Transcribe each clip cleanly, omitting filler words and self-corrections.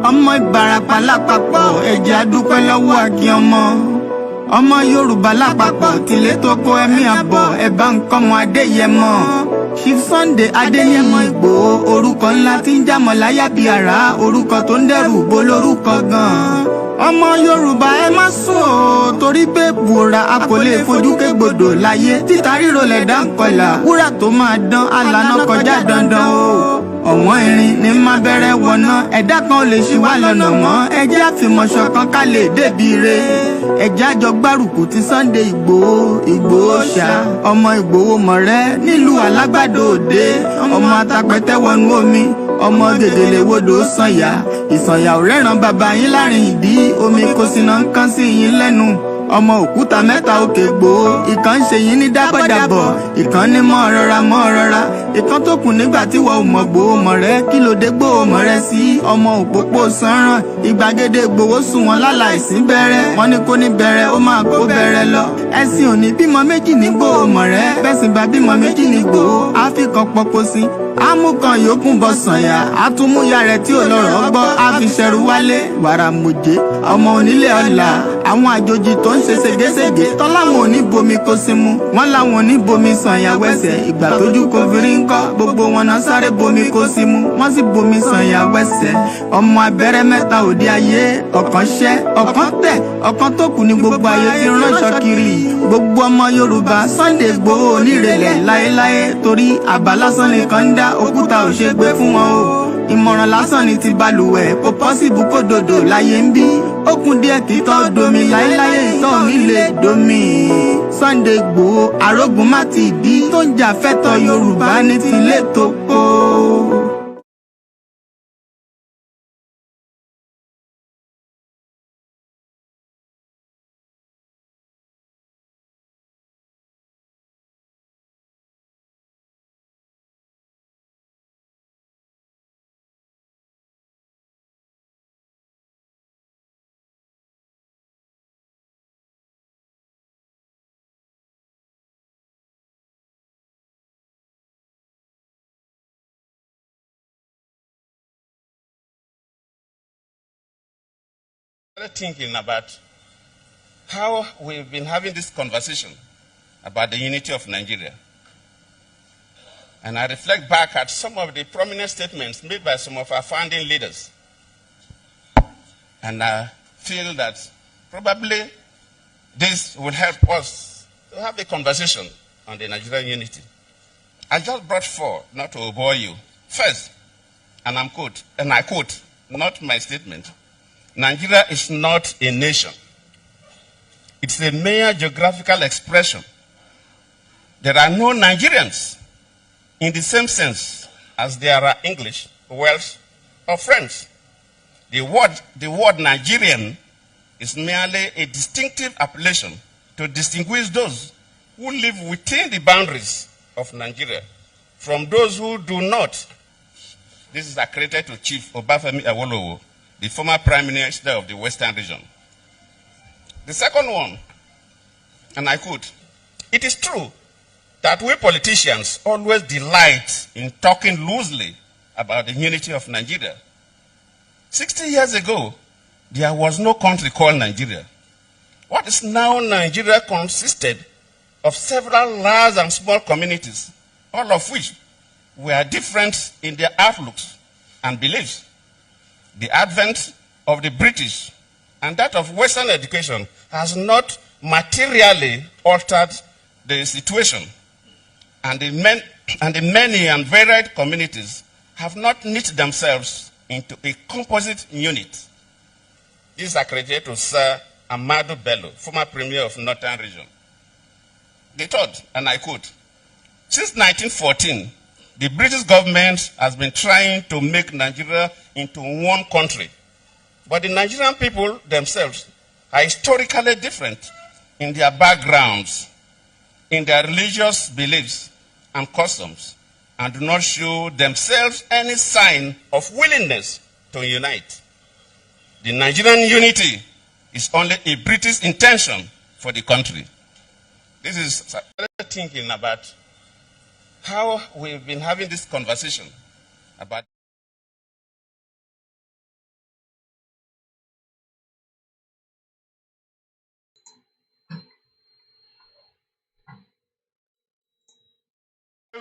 Ọmọ Ìbàràpá lápapọ̀ ẹ̀jẹ̀ adúpẹ́ lọ́wọ́ àkí ọmọ Yorùbá lápapọ̀ tìlé tó kó ẹ̀mí àbọ̀ ẹ̀bá nǹkan mọ Adéyẹmọ. Chief Sunday Adéyẹmọ Ìgbòho orúkọ ńlá tí ń jámọ̀ láyà bí àrá orúkọ tó ń dẹrù bo lórúkọ gan-an. Ọmọ Yorùbá ẹ má sùn o torí pé bùrà a kò lè fojú kégbodò láyé títa ríro lẹ̀dá ń kọlà wúrà tó máa dán alànà kọjá dandan o. Ọ̀wọ́n irin ní má bẹ̀rẹ̀ wọ̀nà ẹ̀dá kan ò lè ṣì wá lọ́nà mọ́ ẹjẹ́ àfìmọ̀ṣọ̀ kan ká lè débi re ẹjẹ́ àjọ gbárùkù ti Sunday Ìgbòho ṣá ọmọ Ìgbòho mọ̀rẹ́ nílùú Alágbàdo Òde ọmọ atapẹ̀tẹ̀ wọnú omi ọmọ gègèlè wodò sànyà ìsànyà ò rẹ́ràn bàbá yín láàrin ìdí omi kò sì náà ń kán sí yín lẹ́nu ọmọ òkúta mẹ́ta òkè Ìgbòho ìkan ṣe yín ní dábọ̀dàbọ̀ ìkan ní mọ́ rọra ìkan tó kù nígbà tí wọ́n ò mọ̀ Ìgbòho mọ̀rẹ́ kí ló dé Ìgbòho mọ̀rẹ́ sí ọmọ òpópó sanran ìgbàgede Ìgbòho sùn wọn láláìsí bẹ̀rẹ̀ wọn ní kó ní bẹ̀rẹ̀ ó máa kó bẹ̀rẹ̀ lọ ẹ̀sìn òní bímọ méjì ní Ìgbòho mọ̀rẹ́ bẹ́sìn bá bímọ méjì ní Ìgbòho àfikàn pọpọ sí amúkan yòókù bọ sànyà àtúmúyà rẹ̀ tí ò lọ́rọ̀ gbọ́ àfiṣẹrù wálé wàrà mòjé ọmọ onílé ọlà àwọn àjòjì tó ń ṣe ségesège tọ́láwọn ò ní bomi kó sí mu wọ́n láwọn ò ní bomi sànyà wẹ́sẹ̀ ìgbà tójú kò fi rí ńkọ́ gbogbo wọn náà sáré bomi kó sí mu wọ́n sì bomi sànyà wẹ́sẹ̀ ọmọ abẹ́rẹ́ mẹ́ta òde ayé ọ̀kan ṣẹ́ ọ̀kan tẹ̀ ọ̀kan tó kù ní gbogbo ayé ti ránṣọ kiri gbogbo ọmọ Yorùbá Sunday Ìgbòho onírèlẹ̀ láéláé torí àbá lásán nìkan ń dá òkúta ò ṣe gbé fún wọn o ìmọ̀ràn lásán ni ti balùwẹ̀ kò pọ́sibú kó dòdò láyé ń bí ó kún díẹ̀ kí tọ́ domi láéláyé ìtọ́ mi lè domi. Sunday Ìgbòho arógun má ti dí tó ń jà fẹ́tọ̀ Yorùbá ní tilé tó kó. Thinking about how we've been having this conversation about the unity of Nigeria. And I reflect back at some of the prominent statements made by some of our founding leaders. And I feel that probably this will help us to have a conversation on the Nigerian unity. I just brought four, not to bore you. First, and I quote, not my statement, Nigeria is not a nation. It's a mere geographical expression. There are no Nigerians in the same sense as there are English, Welsh, or French. The word Nigerian is merely a distinctive appellation to distinguish those who live within the boundaries of Nigeria from those who do not. This is accredited to Chief Obafemi Awolowo, the former Prime Minister of the Western region. The second one, and I quote, "It is true that we politicians always delight in talking loosely about the unity of Nigeria. 60 years ago, there was no country called Nigeria. What is now Nigeria consisted of several large and small communities, all of which were different in their outlooks and beliefs. The advent of the British and that of Western education has not materially altered the situation, and the many and varied communities have not knit themselves into a composite unit." This is accredited to Sir Amadu Bello, former Premier of Northern Region. The third, and I quote, "Since 1914, the British government has been trying to make Nigeria into one country. But the Nigerian people themselves are historically different in their backgrounds, in their religious beliefs and customs, and do not show themselves any sign of willingness to unite. The Nigerian unity is only a British intention for the country." This is thinking about how we've been having this conversation about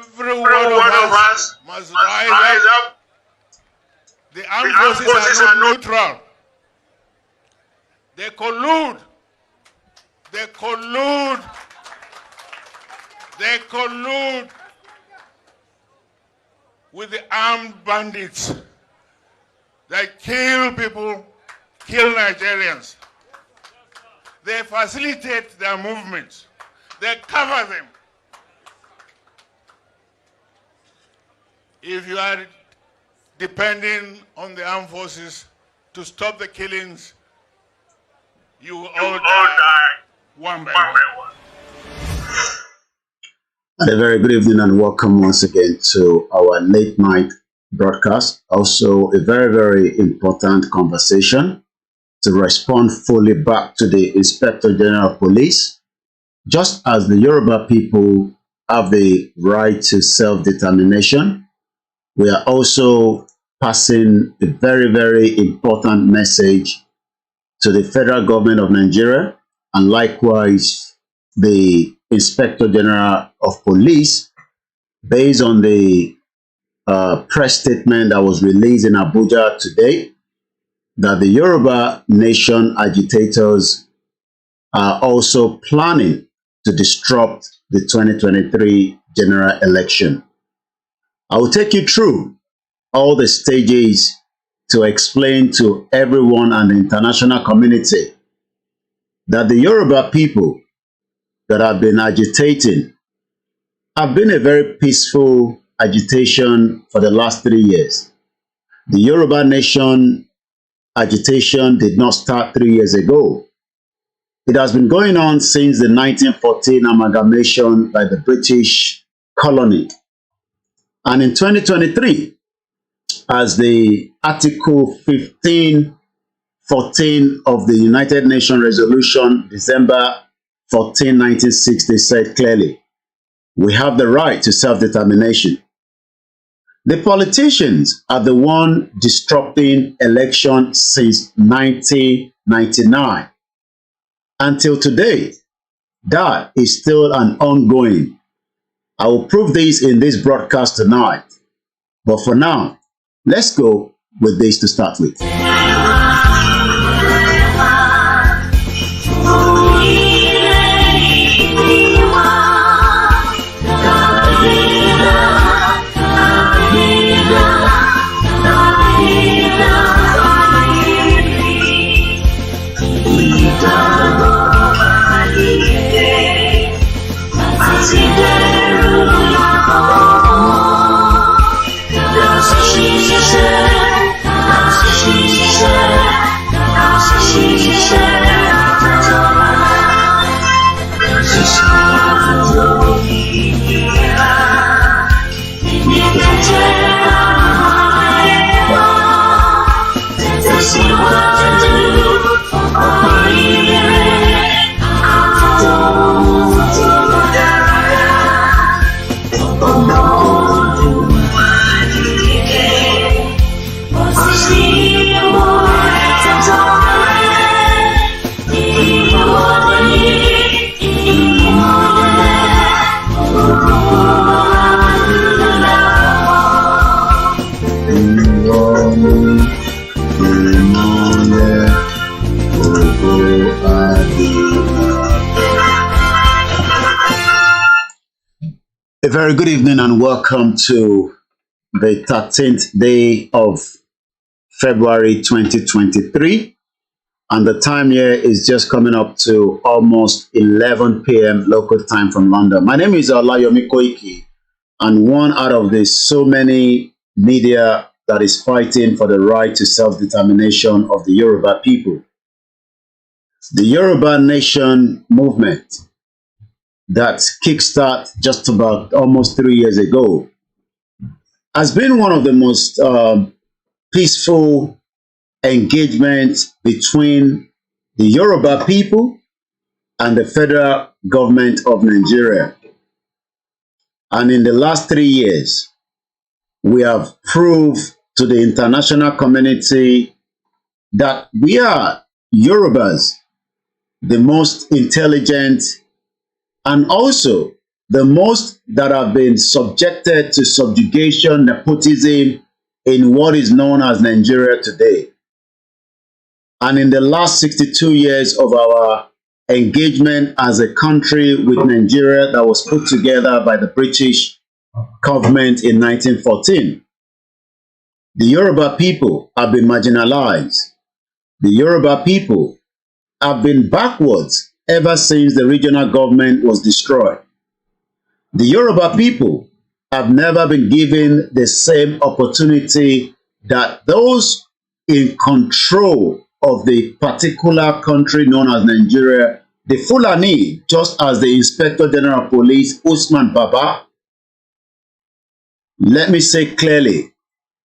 Every one of us must rise up. The armed forces are not neutral. They collude. They collude. They collude with the armed bandits. They kill people, kill Nigerians. They facilitate their movements. They cover them. If you are depending on the armed forces to stop the killings, you will all die one by one. A very good evening and welcome once again to our late night broadcast. Also a very important conversation to respond fully back to the Inspector General of Police. Just as the Yoruba people have the right to self-determination, we are also passing a very important message to the federal government of Nigeria and likewise the Inspector General of Police, based on the press statement that was released in Abuja today, that the Yoruba nation agitators are also planning to disrupt the 2023 general election. I will take you through all the stages to explain to everyone and the international community that the Yoruba people that have been agitating have been a very peaceful agitation for the last 3 years. The Yoruba nation agitation did not start 3 years ago. It has been going on since the 1914 amalgamation by the British colony. And in 2023, as the Article 1514 of the United Nations Resolution, December 14, 1960, said clearly, we have the right to self-determination. The politicians are the one disrupting election since 1999. Until today, that is still an ongoing. I will prove this in this broadcast tonight. But for now, let's go with this to start with. A very good evening and welcome to the 13th day of February 2023. And the time here is just coming up to almost 11 p.m. local time from London. My name is Olayomi Koiki, and one out of the so many media that is fighting for the right to self-determination of the Yoruba people. The Yoruba Nation movement that kickstart just about almost 3 years ago has been one of the most peaceful engagements between the Yoruba people and the federal government of Nigeria. And in the last 3 years, we have proved to the international community that we are Yorubas, the most intelligent and also the most that have been subjected to subjugation, nepotism in what is known as Nigeria today. And in the last 62 years of our engagement as a country with Nigeria that was put together by the British government in 1914, the Yoruba people have been marginalized. The Yoruba people have been backwards ever since the regional government was destroyed. The Yoruba people have never been given the same opportunity that those in control of the particular country known as Nigeria, the Fulani, just as the Inspector General of Police, Usman Baba. Let me say clearly,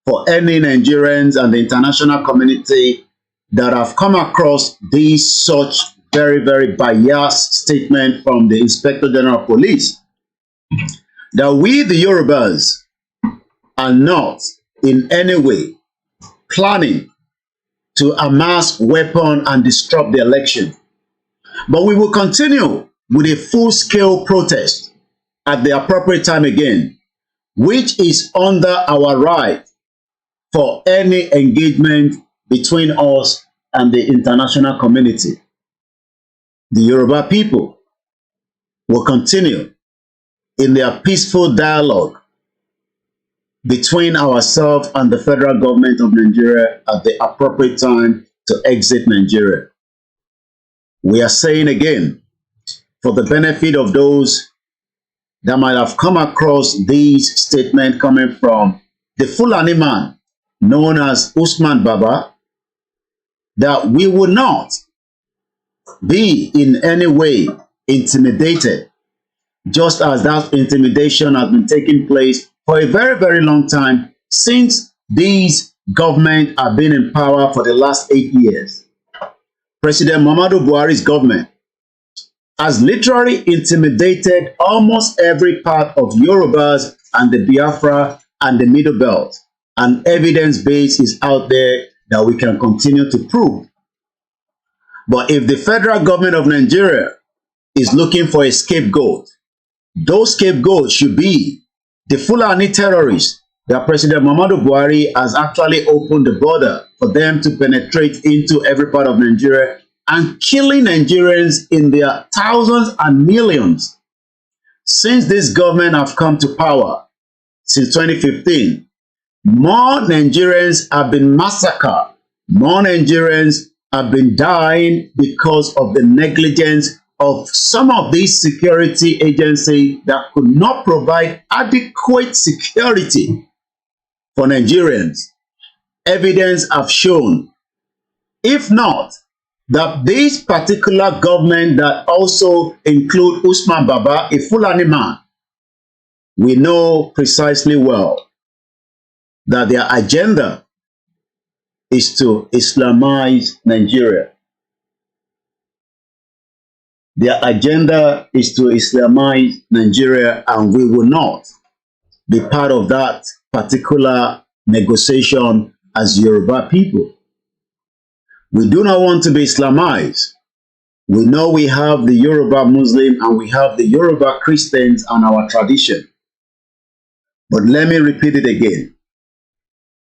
for any Nigerians and the international community that have come across these such very, very biased statement from the Inspector General of Police, that we, the Yorubas, are not in any way planning to amass weapon and disrupt the election. But we will continue with a full-scale protest at the appropriate time again, which is under our right for any engagement between us and the international community. The Yoruba people will continue in their peaceful dialogue between ourselves and the federal government of Nigeria at the appropriate time to exit Nigeria. We are saying again, for the benefit of those that might have come across these statements coming from the Fulani man known as Usman Baba, that we will not be in any way intimidated, just as that intimidation has been taking place for a very, very long time since these governments have been in power for the last 8 years. President Muhammadu Buhari's government has literally intimidated almost every part of Yorubas and the Biafra and the Middle Belt. And evidence base is out there that we can continue to prove. But if the federal government of Nigeria is looking for a scapegoat, those scapegoats should be the Fulani terrorists that President Muhammadu Buhari has actually opened the border for them to penetrate into every part of Nigeria and killing Nigerians in their thousands and millions. Since this government have come to power, since 2015, more Nigerians have been massacred. More Nigerians have been dying because of the negligence of some of these security agencies that could not provide adequate security for Nigerians. Evidence have shown, if not, that this particular government that also include Usman Baba, a Fulani man, we know precisely well that their agenda is to Islamize Nigeria. Their agenda is to Islamize Nigeria, and we will not be part of that particular negotiation as Yoruba people. We do not want to be Islamized. We know we have the Yoruba Muslim and we have the Yoruba Christians and our tradition. But let me repeat it again,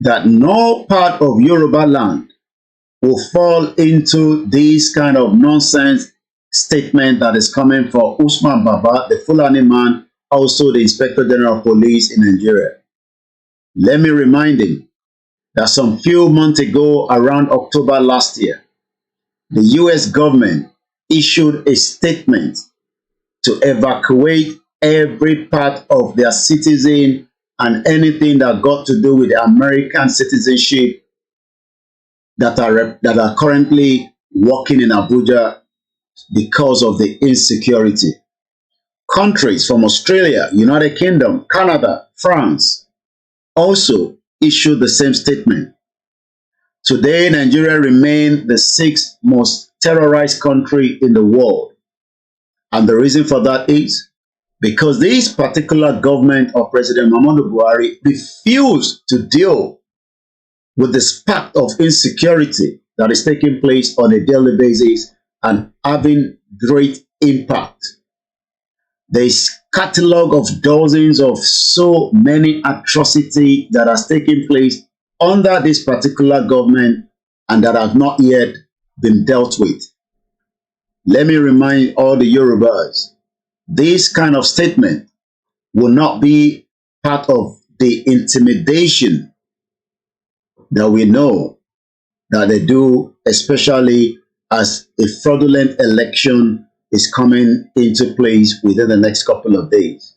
that no part of Yoruba land will fall into this kind of nonsense statement that is coming from Usman Baba, the Fulani man, also the Inspector General of Police in Nigeria. Let me remind him that some few months ago, around October last year, the US government issued a statement to evacuate every part of their citizen and anything that got to do with the American citizenship that are currently working in Abuja because of the insecurity. Countries from Australia, United Kingdom, Canada, France also issued the same statement. Today, Nigeria remains the 6th most terrorized country in the world. And the reason for that is because this particular government of President Muhammadu Buhari refused to deal with the spark of insecurity that is taking place on a daily basis and having great impact There's catalog of dozens of so many atrocities that has taken place under this particular government and that have not yet been dealt with. Let me remind all the Yorubas, this kind of statement will not be part of the intimidation that we know that they do, especially as a fraudulent election is coming into place within the next couple of days.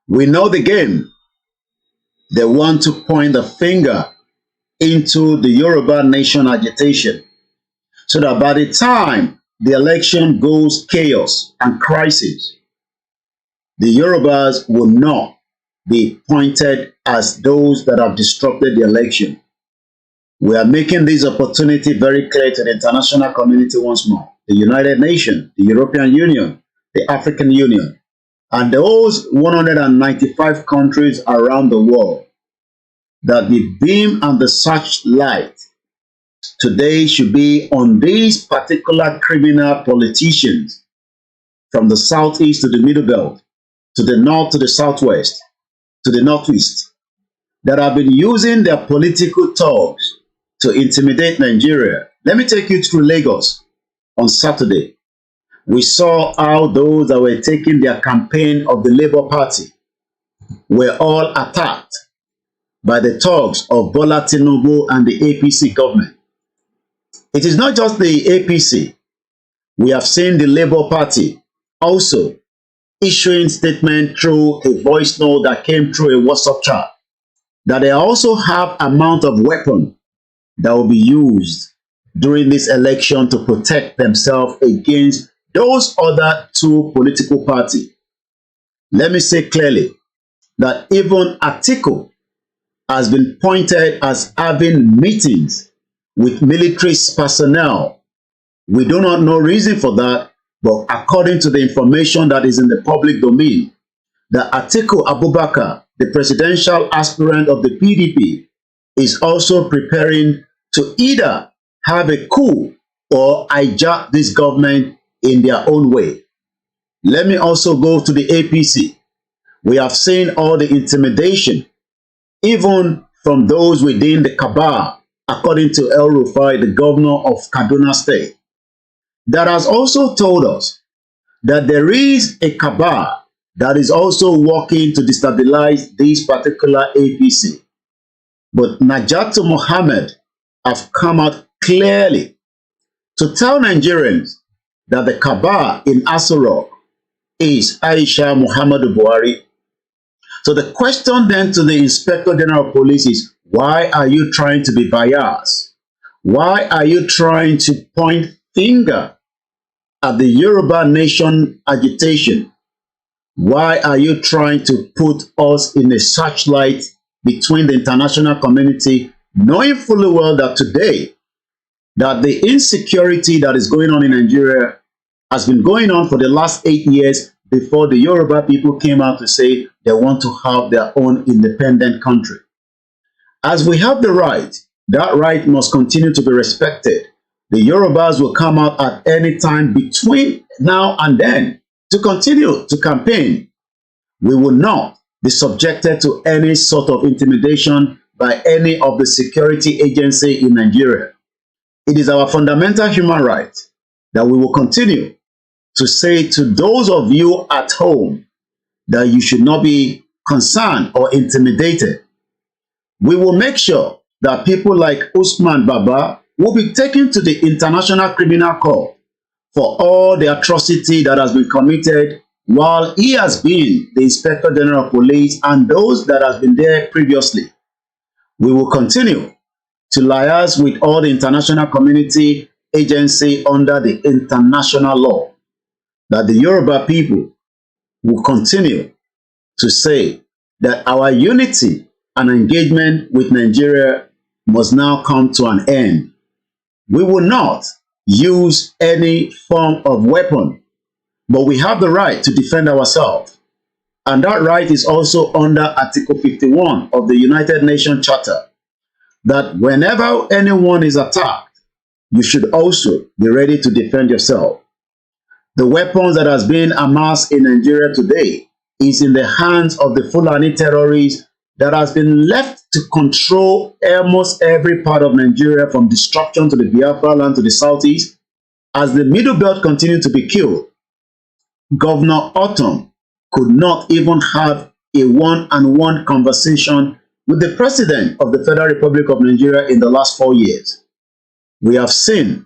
We know the game. They want to point the finger into the Yoruba nation agitation so that by the time the election goes chaos and crisis, the Yorubas will not be pointed as those that have disrupted the election. We are making this opportunity very clear to the international community once more. The United Nations, the European Union, the African Union, and those 195 countries around the world, that the beam and the searchlight today should be on these particular criminal politicians from the southeast to the middle belt, to the north to the southwest, to the northeast, that have been using their political talks to intimidate Nigeria. Let me take you through Lagos on Saturday. We saw how those that were taking their campaign of the Labour Party were all attacked by the thugs of Bola Tinubu and the APC government. It is not just the APC. We have seen the Labour Party also issuing statement through a voice note that came through a WhatsApp chat that they also have amount of weapon that will be used during this election to protect themselves against those other two political parties. Let me say clearly that even Atiku has been pointed as having meetings with military personnel. We do not know reason for that, but according to the information that is in the public domain, that Atiku Abubakar, the presidential aspirant of the PDP, is also preparing to either have a coup or hijack this government in their own way. Let me also go to the APC. We have seen all the intimidation, even from those within the cabal, according to El Rufai, the governor of Kaduna State, that has also told us that there is a cabal that is also working to destabilize this particular APC. But Najatu Mohammed have come out clearly to tell Nigerians that the cabal in Aso Rock is Aisha Muhammadu Buhari. So the question then to the Inspector General of Police is, why are you trying to be biased? Why are you trying to point finger at the Yoruba nation agitation? Why are you trying to put us in a searchlight between the international community, knowing fully well that today, that the insecurity that is going on in Nigeria has been going on for the last 8 years before the Yoruba people came out to say they want to have their own independent country. As we have the right, that right must continue to be respected. The Yorubas will come out at any time between now and then to continue to campaign. We will not be subjected to any sort of intimidation by any of the security agency in Nigeria. It is our fundamental human right that we will continue to say to those of you at home that you should not be concerned or intimidated. We will make sure that people like Usman Baba will be taken to the International Criminal Court for all the atrocity that has been committed while he has been the Inspector General of Police and those that has been there previously. We will continue to liaise with all the international community agency under the international law, that the Yoruba people will continue to say that our unity and engagement with Nigeria must now come to an end. We will not use any form of weapon, but we have the right to defend ourselves. And that right is also under Article 51 of the United Nations Charter, that whenever anyone is attacked, you should also be ready to defend yourself. The weapons that has been amassed in Nigeria today is in the hands of the Fulani terrorists that has been left to control almost every part of Nigeria, from destruction to the Biafra land to the southeast. As the Middle Belt continued to be killed, Governor Autumn could not even have a one-on-one conversation with the President of the Federal Republic of Nigeria in the last 4 years. We have seen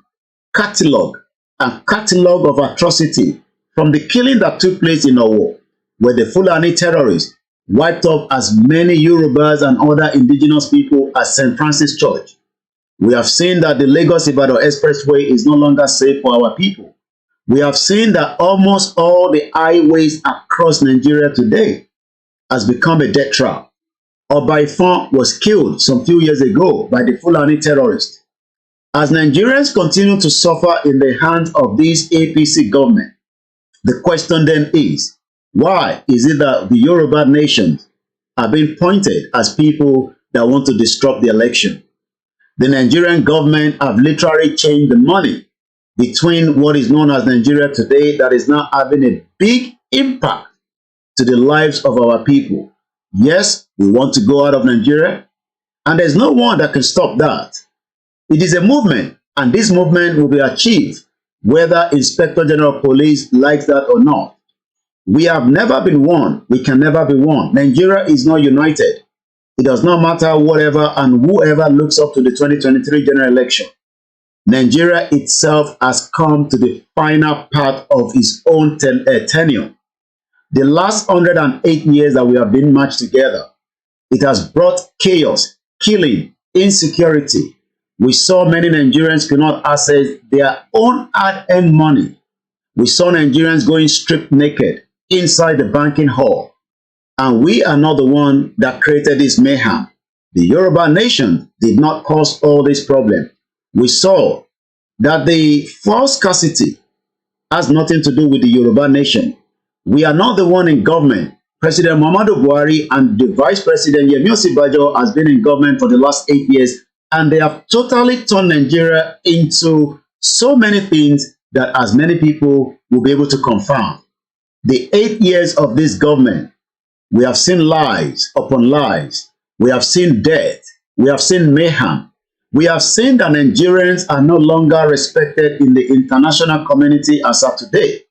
catalog of atrocity, from the killing that took place in Owo, where the Fulani terrorists wiped off as many Yorubas and other indigenous people as St. Francis Church. We have seen that the Lagos-Ibadan Expressway is no longer safe for our people. We have seen that almost all the highways across Nigeria today has become a death trap. Obaifon was killed some few years ago by the Fulani terrorists. As Nigerians continue to suffer in the hands of this APC government, the question then is, why is it that the Yoruba nations are being pointed as people that want to disrupt the election? The Nigerian government have literally changed the money between what is known as Nigeria today, that is now having a big impact to the lives of our people. Yes, we want to go out of Nigeria, and there's no one that can stop that. It is a movement, and this movement will be achieved whether Inspector General of Police likes that or not. We have never been one. We can never be one. Nigeria is not united. It does not matter whatever and whoever looks up to the 2023 general election. Nigeria itself has come to the final part of its own tenure. The last 108 years that we have been matched together, it has brought chaos, killing, insecurity. We saw many Nigerians could not access their own hard-earned money. We saw Nigerians going stripped naked inside the banking hall. And we are not the one that created this mayhem. The Yoruba nation did not cause all this problem. We saw that the false scarcity has nothing to do with the Yoruba nation. We are not the one in government. President Muhammadu Buhari and the Vice President Yemi Osinbajo has been in government for the last 8 years, and they have totally turned Nigeria into so many things that as many people will be able to confirm. The 8 years of this government, we have seen lies upon lies. We have seen death. We have seen mayhem. We have seen that Nigerians are no longer respected in the international community as of today.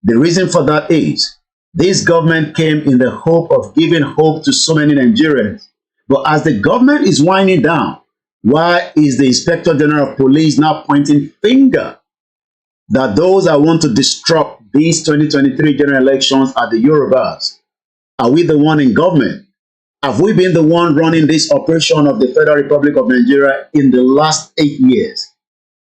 The reason for that is this government came in the hope of giving hope to so many Nigerians. But as the government is winding down, why is the Inspector General of Police now pointing finger that those that want to disrupt these 2023 general elections are the Yorubas? Are we the one in government? Have we been the one running this operation of the Federal Republic of Nigeria in the last 8 years?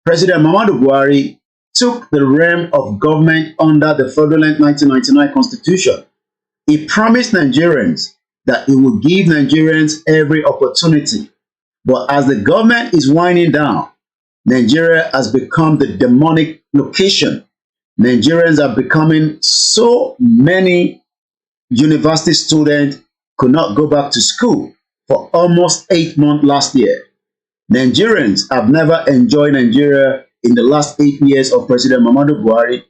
President Muhammadu Buhari took the realm of government under the fraudulent 1999 Constitution. He promised Nigerians that he would give Nigerians every opportunity. But as the government is winding down, Nigeria has become the demonic location. Nigerians are becoming so many university students could not go back to school for almost 8 months last year. Nigerians have never enjoyed Nigeria in the last 8 years of President Muhammadu Buhari.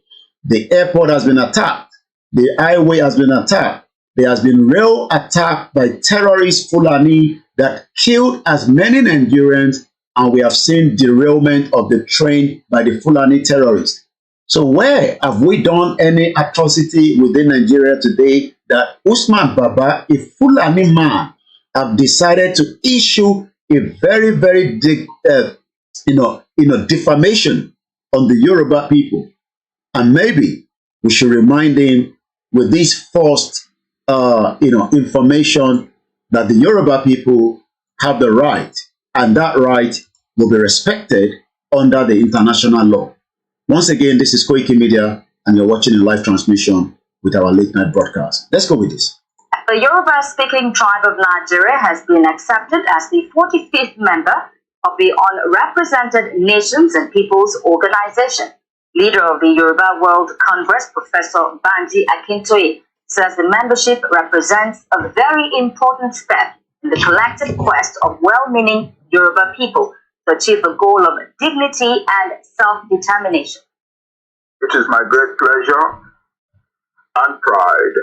The airport has been attacked. The highway has been attacked. There has been real attack by terrorist Fulani that killed as many Nigerians, and we have seen derailment of the train by the Fulani terrorists. So where have we done any atrocity within Nigeria today that Usman Baba, a Fulani man, have decided to issue a very, very big, defamation on the Yoruba people? And maybe we should remind him with this first, information that the Yoruba people have the right, and that right will be respected under the international law. Once again, this is Koikimedia, and you're watching a live transmission with our late night broadcast. Let's go with this. The Yoruba-speaking tribe of Nigeria has been accepted as the 45th member of the Unrepresented Nations and Peoples Organization. Leader of the Yoruba World Congress, Professor Banji Akintoye, says the membership represents a very important step in the collective quest of well-meaning Yoruba people to achieve the goal of dignity and self-determination. It is my great pleasure and pride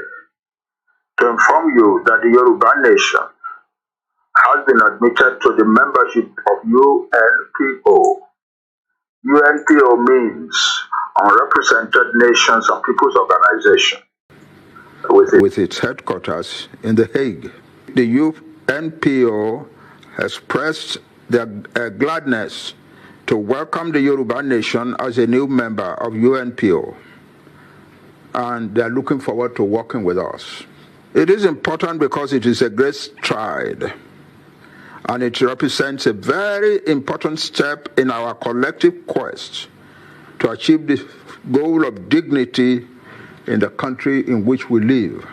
to inform you that the Yoruba nation has been admitted to the membership of UNPO. UNPO means Unrepresented Nations and Peoples Organization, with its headquarters in The Hague. The UNPO has expressed their gladness to welcome the Yoruba nation as a new member of UNPO, and they are looking forward to working with us. It is important because it is a great stride, and it represents a very important step in our collective quest to achieve the goal of dignity in the country in which we live,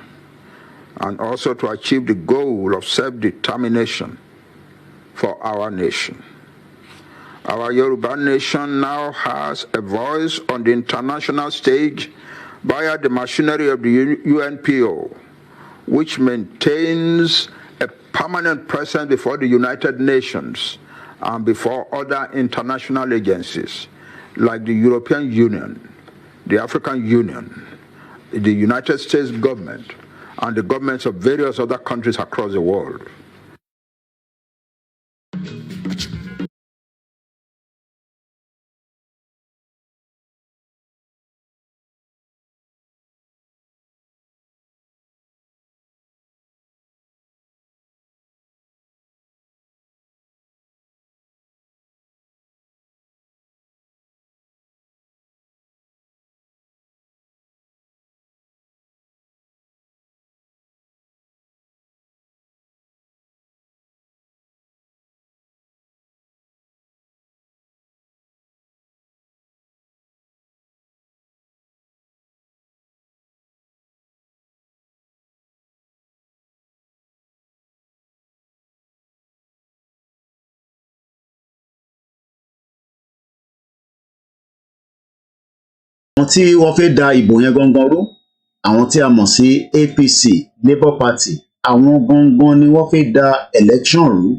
and also to achieve the goal of self-determination for our nation. Our Yoruba nation now has a voice on the international stage via the machinery of the UNPO, which maintains a permanent presence before the United Nations and before other international agencies like the European Union, the African Union, the United States government, and the governments of various other countries across the world. àwọn tí wọ́n fẹ́ da ìbò yẹn gangan rú, àwọn tí a mọ̀ sí APC, Labour Party, àwọn gangan ni wọ́n fẹ́ da election rú,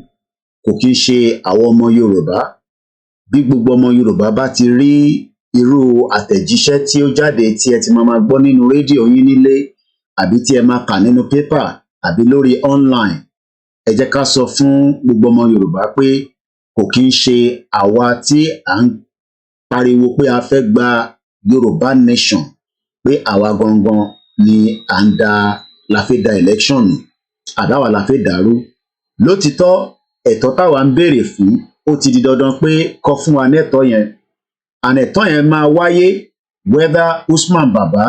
kò kí ń ṣe àwọn ọmọ Yorùbá. Bí gbogbo ọmọ Yorùbá bá ti rí irú àtẹ̀jíṣẹ́ tí ó jáde tí ẹ ti máa gbọ́ nínú rédíò yín nílé, àbí tí ẹ máa kà nínú pépà àbí lórí online, ẹ jẹ́ ká sọ fún gbogbo ọmọ Yorùbá pé kò kí ń ṣe àwa tí à ń pariwo pé a fẹ́ gba Yorùbá nation, pé àwa gangan ni la fẹ́ da election nù, àdáwà la fẹ́ dàrú. Lótìtọ́ ẹ̀tọ́ táwa ń béèrè fún, ó ti di dandan pé kó fún wa ní ẹ̀tọ́ yẹn, and ẹ̀tọ́ yẹn máa wáyé whether Usman Baba,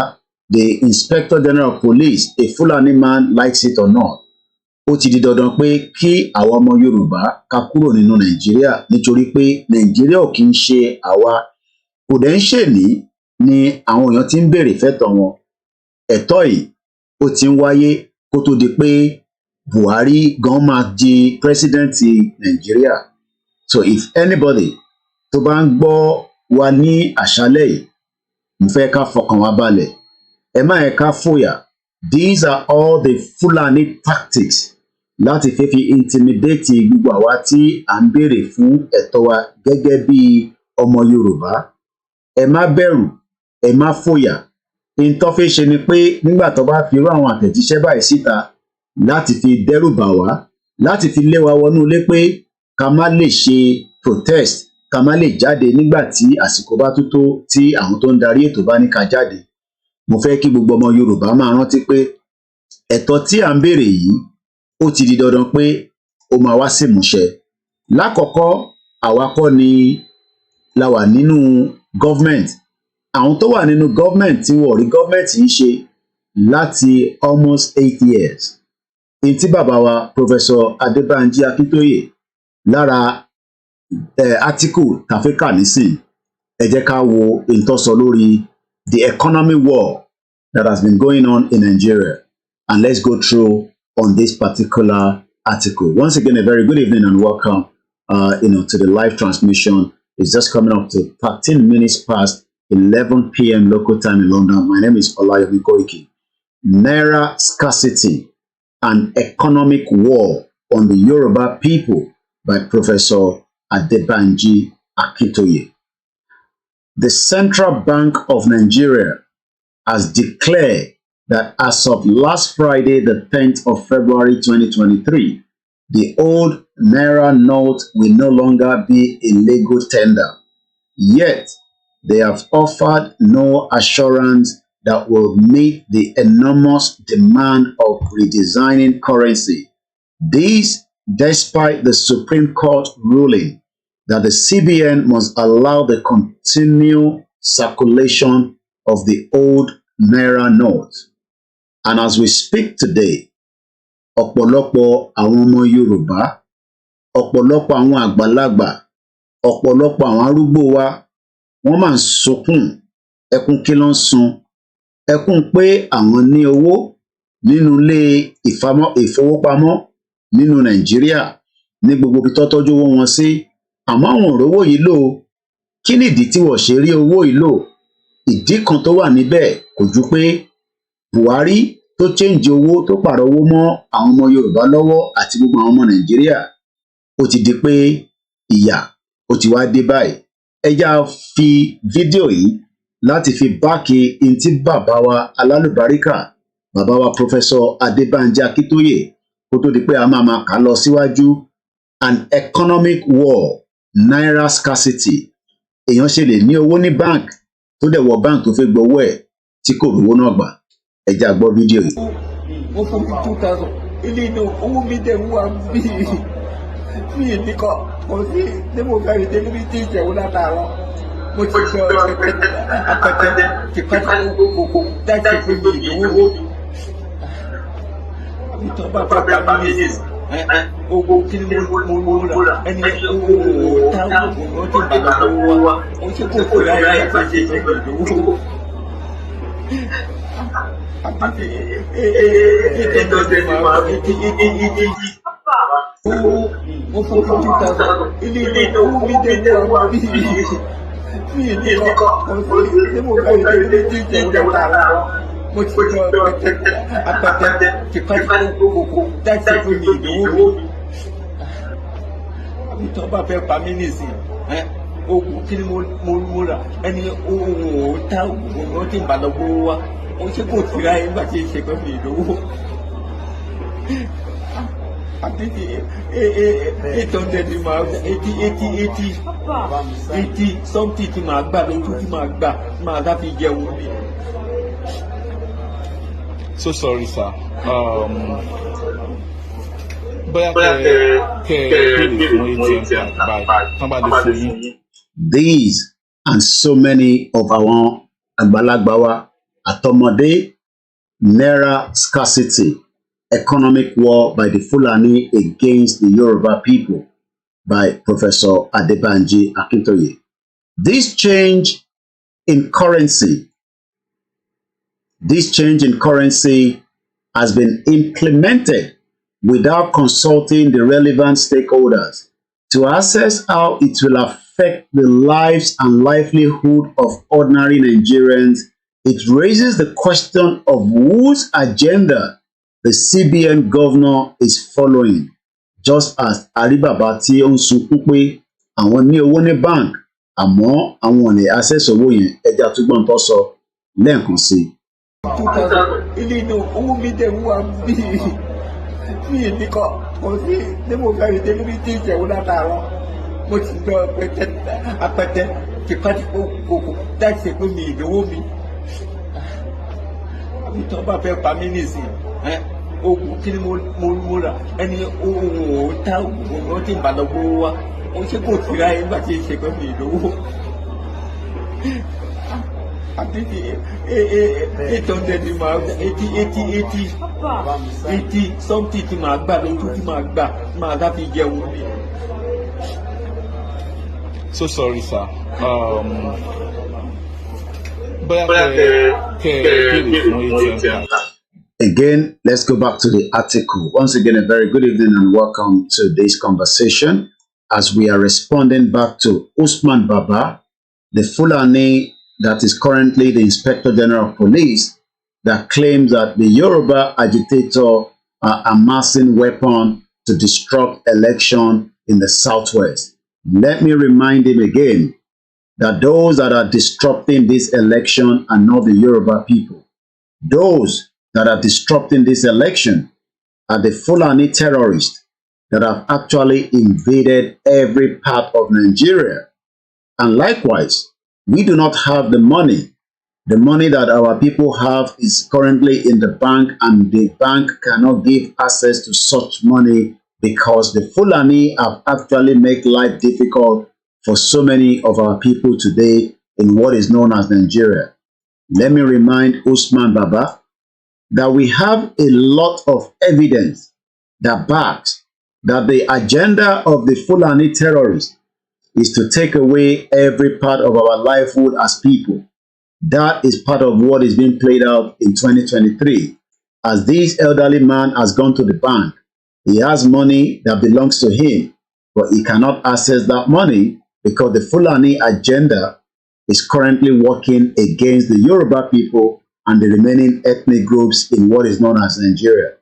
the Inspector General of Police, a Fulani man, likes it or not. Ó ti di dandan pé kí àwọn ọmọ Yorùbá ká kúrò nínú Nàìjíríà, nítorí pé Nàìjíríà ò kí ń ṣe àwa, kò dẹ̀ ń ṣèní ni àwọn èèyàn ti ń béèrè fẹ́tọ̀ wọn. Ẹ̀tọ́ yìí ó ti ń wáyé kó tó di pé Buhari gan máa di pírẹsidẹ́ǹtì Nàìjíríà. So if anybody tó bá ń gbọ́ wa ní àṣálẹ́ yìí, mo fẹ́ ká fọkàn wa balẹ̀, ẹ má yẹ ká fòyà. These are all the Fulani tactics láti fẹ́ fi intimidate gbogbo àwa tí à ń béèrè fún ẹ̀tọ́ wa gẹ́gẹ́ bí ọmọ Yorùbá. Ẹ má bẹ̀rù, ẹ má fòyà. Ìntọ́ fẹ́ ṣe ni pé nígbà tó bá fi irú àwọn àtẹ̀jíṣẹ́ báyìí síta láti fi dẹ́rù bà wá, láti fi lé wa wọnú ilé pé ká má lè ṣe protest, ká má lè jáde nígbà tí àsìkò bá tó tí àwọn tó ń darí ètò bá ní ká jáde. Mo fẹ́ kí gbogbo ọmọ Yorùbá máa rántí pé ẹ̀tọ́ tí à ń béèrè yìí ó ti di dandan pé ó máa wá sí ìmúṣẹ. Lákọ̀ọ́kọ́, àwa kọ́ ni la wà nínú government. Àwọn tó wà nínú government tí wọ́n rí government yìí ṣe láti almost 8 years. Tí bàbá wa Professor Adébánjí Akíntóyè lára article tàfíkà nísìn, ẹ jẹ́ ká wo ìtọ́sọ lórí the economy war that has been going on in Nigeria, and let's go through on this particular article. Once again, a very good evening and welcome to the live transmission. It's just coming up to 13 minutes past 11 p.m. local time in London. My name is Olayomi Koiki. Naira scarcity and economic war on the Yoruba people by Professor Adebanji Akintoye. The Central Bank of Nigeria has declared that as of last Friday, the 10th of February 2023, the old Naira note will no longer be a legal tender. Yet, they have offered no assurance that will meet the enormous demand of redesigning currency. This, despite the Supreme Court ruling that the CBN must allow the continued circulation of the old Naira note. And as we speak today, ọ̀pọ̀lọpọ̀ àwọn ọmọ Yorùbá, ọ̀pọ̀lọpọ̀ àwọn àgbàlagbà, ọ̀pọ̀lọpọ̀ àwọn arúgbó wa, wọ́n máa ń sunkún. Ẹkún kí ló ń sun? Ẹkún pé àwọn ní owó nínú ilé ìfowópamọ́ nínú Nàìjíríà ní gbogbo ibi tó tọ́jú owó wọn sí. Àmọ́ àwọn ò rówó yìí lò. Kí nìdí tí wọ́n ṣe rí owó yìí lò? Ìdí kan tó wà níbẹ̀ kò ju pé Buhari tó change owó tó pààrọ̀ owó mọ́ àwọn ọmọ Yorùbá lọ́wọ́ àti gbogbo àwọn ọmọ Nàìjíríà. Ó ti di pé ìyà ó ti wá dé báyìí. Ẹ já fi fídíò yìí láti fi báàkì ntí bàbá wa alálùbáríkà, bàbá wa Professor Adébánjí Akíntóyè, kó tó di pé a máa kà lọ síwájú. An economic war, Naira scarcity. Èèyàn ṣe lè ní owó ní bank tó dẹ̀ wọ bank tó fẹ́ gbowó ẹ̀ tí kò rówó náà gbà. Ẹ já gbọ́ fídíò yìí. Ó fún mi 2,000. Ilé inú owó mi dẹ̀ wúwa bí mi ní kọ́. Kò sí ní mo fẹ́ rí débi tí ìjẹ̀wò látàárọ̀. Mo ti sọ apẹtẹ tìpẹ́tẹ́ gbogbo dájú pé mi ìdánwò. Àbí tó bá fẹ́ bá mi ní owó kí ni mo rà ẹni owó táwọn owó tí bàbá owó wa ó ṣe kò tó láyé ẹ̀fọ́ ṣe ìdánwò. Mo fún 2,000. Ilé owó mi dẹ̀ wúwa bí mi ní kọ́. Kò sí ní mo fẹ́ rí débi tí ìjẹ̀wò látàárọ̀. Mo ti sọ apẹtẹ tìpẹ́tẹ́ gbogbo dájú pé mi ìdánwò. Àbí tó bá fẹ́ pa mí nìsín oògùn kí ni mo rà ẹni owó táwọn owó tí bàbá owó wa ó ṣe kò sí láyé nígbà tí ìṣe pé mi ìdánwò. Àbí 800 máa 80 something tí màá gbà lójú tí màá gbà máa dáfi jẹun mi. So sorry, sir. Bóyá kẹ́ béèrè fún ATM card báyìí, tán bá lè fún yín. These and so many of our àgbàlagbà wa àtọmọdé, Naira scarcity, economic war by the Fulani against the Yoruba people by Professor Adébánjí Akíntóyè. This change in currency has been implemented without consulting the relevant stakeholders to assess how it will affect the lives and livelihood of ordinary Nigerians. It raises the question of whose agenda the CBN governor is following, just as Aribaba tí ó ń sunkún pé àwọn ní owó ní bank àmọ́ àwọn ò lè access owó yẹn. Ẹja túgbọ́n tó sọ lẹ́ẹ̀kan sí i. 2,000. Ilé inú owó mi dẹ̀ wúwa bí mi ní kọ́. Kò sí ní mo fẹ́ rí débi tí ìjẹ̀wò látàárọ̀. Mo ti sọ apẹtẹ tìpẹ́tẹ́ gbogbo dájú pé mi ìdánwò mi. Àbí tó bá fẹ́ pa mí nìsín oògùn kí ni mo rà ẹni owó táwọn owó tí bàbá owó wa ó ṣe kò sí láyé nígbà tí ìṣe pé mi ìdánwò. Àbí 800 máa 80 something tí màá gbà lójú tí màá gbà máa dáfi jẹun mi. So sorry, sir. Bóyá kẹ́ béèrè fún ATM card. Again, let's go back to the article. Once again, a very good evening and welcome to this conversation as we are responding back to Usman Baba, the Fulani that is currently the Inspector General of Police, that claims that the Yoruba agitator are amassing weapons to disrupt election in the Southwest. Let me remind him again, that those that are disrupting this election are not the Yoruba people. Those that are disrupting this election are the Fulani terrorists that have actually invaded every part of Nigeria. And likewise, we do not have the money. The money that our people have is currently in the bank, and the bank cannot give access to such money because the Fulani have actually made life difficult for so many of our people today in what is known as Nigeria. Let me remind Usman Baba that we have a lot of evidence that backs that the agenda of the Fulani terrorists is to take away every part of our livelihood as people. That is part of what is being played out in 2023. As this elderly man has gone to the bank, he has money that belongs to him, but he cannot access that money because the Fulani agenda is currently working against the Yoruba people and the remaining ethnic groups in what is known as Nigeria.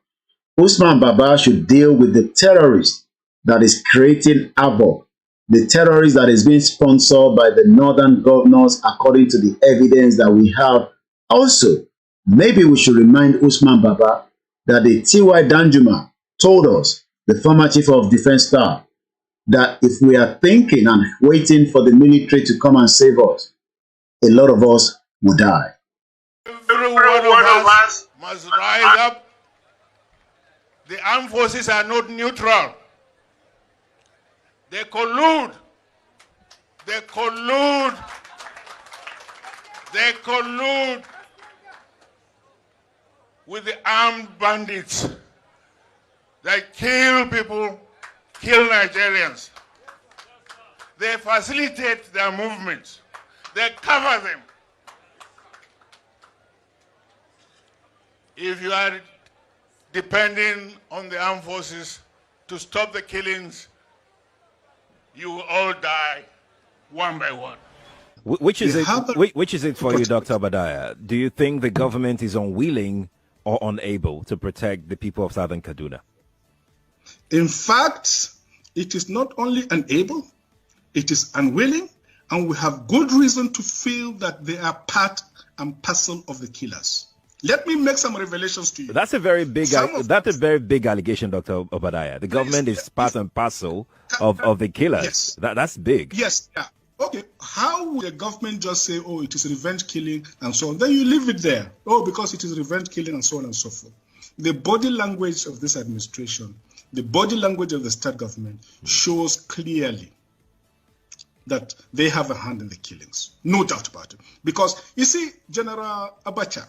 Usman Baba should deal with the terrorist that is creating havoc, the terrorist that is being sponsored by the northern governors according to the evidence that we have. Also, maybe we should remind Usman Baba that the T.Y. Danjuma told us, the former chief of defense staff, that if we are thinking and waiting for the military to come and save us, a lot of us will die. Every one of us must rise up. The armed forces are not neutral. They collude. They collude. They collude with the armed bandits that kill people, kill Nigerians. They facilitate their movements. They cover them. If you are depending on the armed forces to stop the killings, you will all die one by one. Which is it for you, Dr. Obadiah? Do you think the government is unwilling or unable to protect the people of Southern Kaduna? In fact, it is not only unable, it is unwilling, and we have good reason to feel that they are part and parcel of the killers. Let me make some revelations to you. That's a very big allegation, Dr. Obadiah. The government is part and parcel of the killers. Yes. That's big. Yes. Yeah. Okay. How would the government just say, oh, it is revenge killing and so on? Then you leave it there. Oh, because it is revenge killing and so on and so forth. The body language of this administration, the body language of the state government shows clearly that they have a hand in the killings. No doubt about it. Because, you see, General Abacha,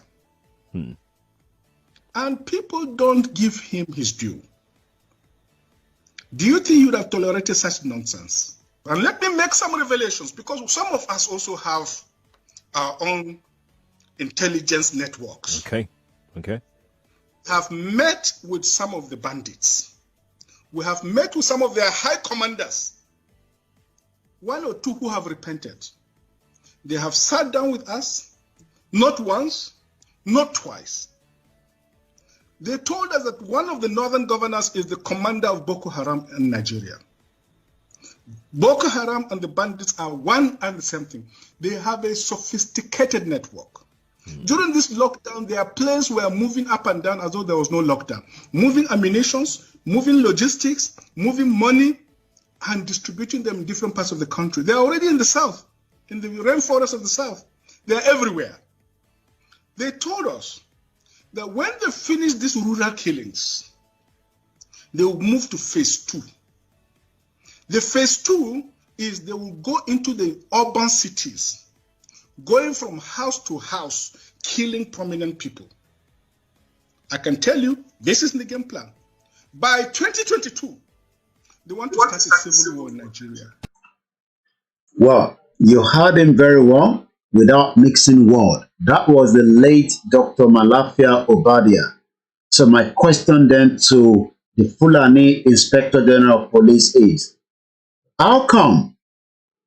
and people don't give him his due. Do you think you would have tolerated such nonsense? And let me make some revelations, because some of us also have our own intelligence networks. Okay. Have met with some of the bandits. We have met with some of their high commanders. One or two who have repented. They have sat down with us, not once, not twice. They told us that one of the northern governors is the commander of Boko Haram in Nigeria. Boko Haram and the bandits are one and the same thing. They have a sophisticated network. During this lockdown, their planes were moving up and down as though there was no lockdown. Moving ammunitions, moving logistics, moving money, and distributing them in different parts of the country. They're already in the south, in the rainforest of the south. They're everywhere. They told us that when they finish these rural killings, they will move to phase 2. The phase 2 is they will go into the urban cities, going from house to house, killing prominent people. I can tell you, this is the game plan. By 2022, they want to start a civil war in Nigeria. Well, you heard him very well without mixing word. That was the late Dr. Malafia Obadiah. So my question then to the Fulani Inspector General of Police is, how come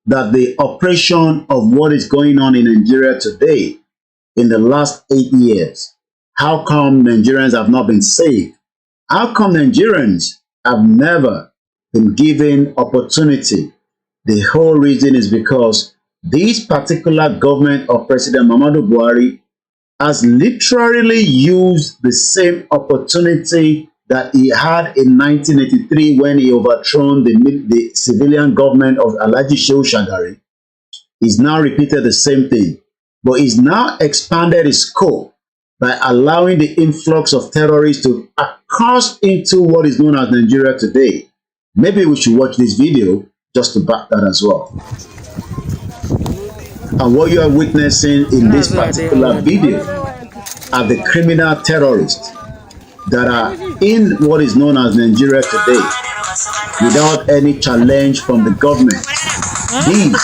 that the operation of what is going on in Nigeria today in the last 8 years, how come Nigerians have not been saved? How come Nigerians have never been given opportunity? The whole reason is because this particular government of President Muhammadu Buhari has literally used the same opportunity that he had in 1983 when he overthrown the civilian government of Alhaji Shehu Shagari. He's now repeated the same thing, but he's now expanded his scope by allowing the influx of terrorists to accost into what is known as Nigeria today. Maybe we should watch this video just to back that as well. And what you are witnessing in this particular video are the criminal terrorists that are in what is known as Nigeria today without any challenge from the government. These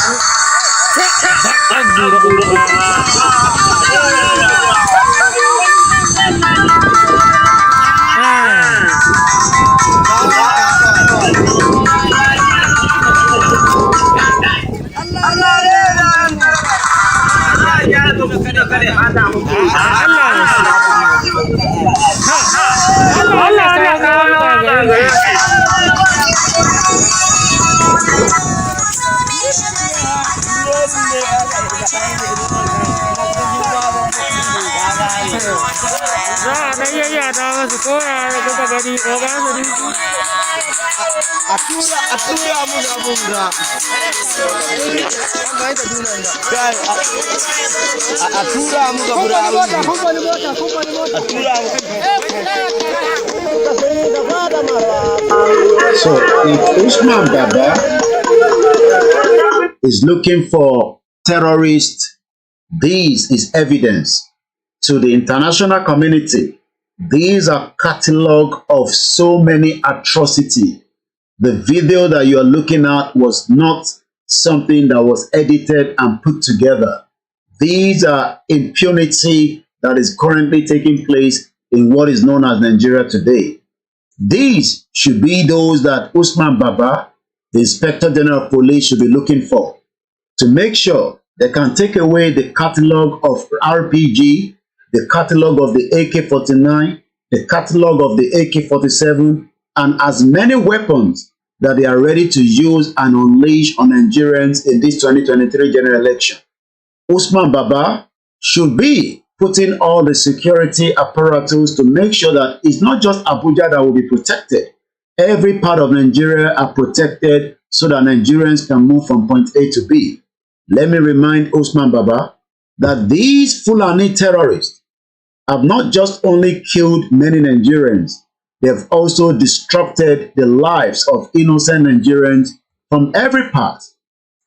So if Usman Baba is looking for terrorists, this is evidence to the international community. These are catalog of so many atrocities. The video that you are looking at was not something that was edited and put together. These are impunity that is currently taking place in what is known as Nigeria today. These should be those that Usman Baba, the Inspector General of Police, should be looking for to make sure they can take away the catalog of RPG, the catalog of the AK-49, the catalog of the AK-47, and as many weapons that they are ready to use and unleash on Nigerians in this 2023 general election. Usman Baba should be putting all the security apparatus to make sure that it's not just Abuja that will be protected. Every part of Nigeria are protected so that Nigerians can move from point A to B. Let me remind Usman Baba that these Fulani terrorists have not just only killed many Nigerians, they've also disrupted the lives of innocent Nigerians from every part.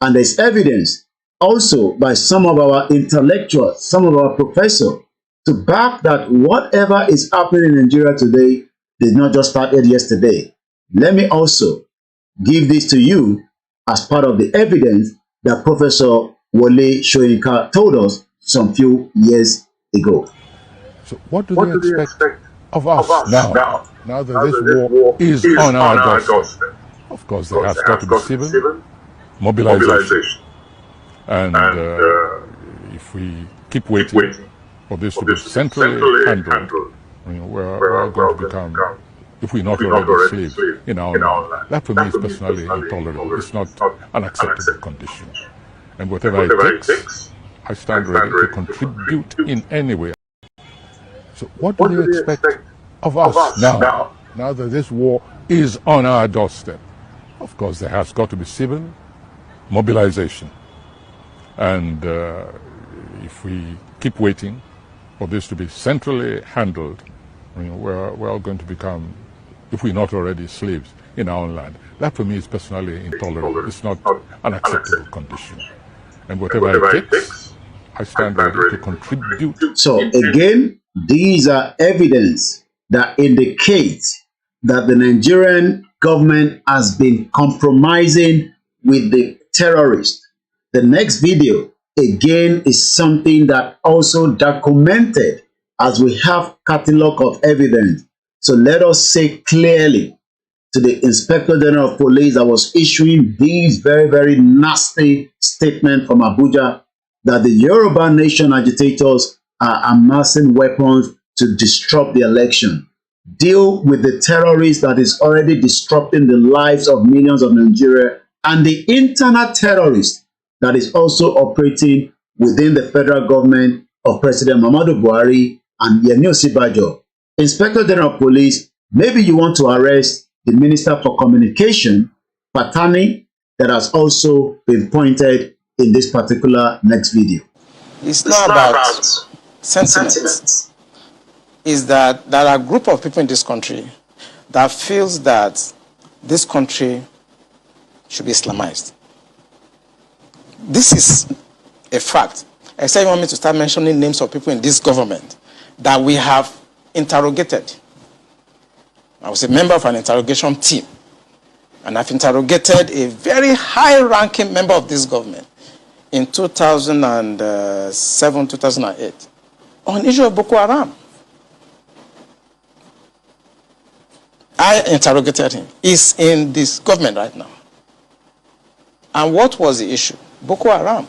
And there's evidence also by some of our intellectuals, some of our professors, to back that whatever is happening in Nigeria today did not just start yesterday. Let me also give this to you as part of the evidence that Professor Wole Soyinka told us some few years ago. So what do they expect of us now? Now that this war is on our doorstep. Of course, there has got to be civil mobilization. And if we keep waiting for this to be centrally handled, we're going to become, if we're not already slaves in our land. That for me is personally intolerable. It's not an acceptable condition. And whatever it takes, I stand ready to contribute in any way. So what do they expect of us now that this war is on our doorstep? Of course, there has got to be civil mobilization. And if we keep waiting for this to be centrally handled, we're going to become, if we're not already slaves in our own land. That for me is personally intolerable. It's not an acceptable condition. And whatever it takes, I stand ready to contribute. So again, these are evidence that indicate that the Nigerian government has been compromising with the terrorists. The next video, again, is something that also documented as we have catalog of evidence. So let us say clearly to the Inspector General of Police that was issuing these very, very nasty statements from Abuja that the Yoruba nation agitators are amassing weapons to disrupt the election. Deal with the terrorists that is already disrupting the lives of millions of Nigeria and the internal terrorists that is also operating within the federal government of President Muhammadu Buhari and Yemi Osinbajo. Inspector General of Police, maybe you want to arrest the Minister for Communication, Patani, that has also been pointed in this particular next video. It's not about sentiments. It's that there are a group of people in this country that feels that this country should be Islamized. This is a fact. I say you want me to start mentioning names of people in this government that we have interrogated. I was a member of an interrogation team, and I've interrogated a very high-ranking member of this government in 2007, 2008 on issue of Boko Haram. I interrogated him. He's in this government right now. And what was the issue? Boko Haram.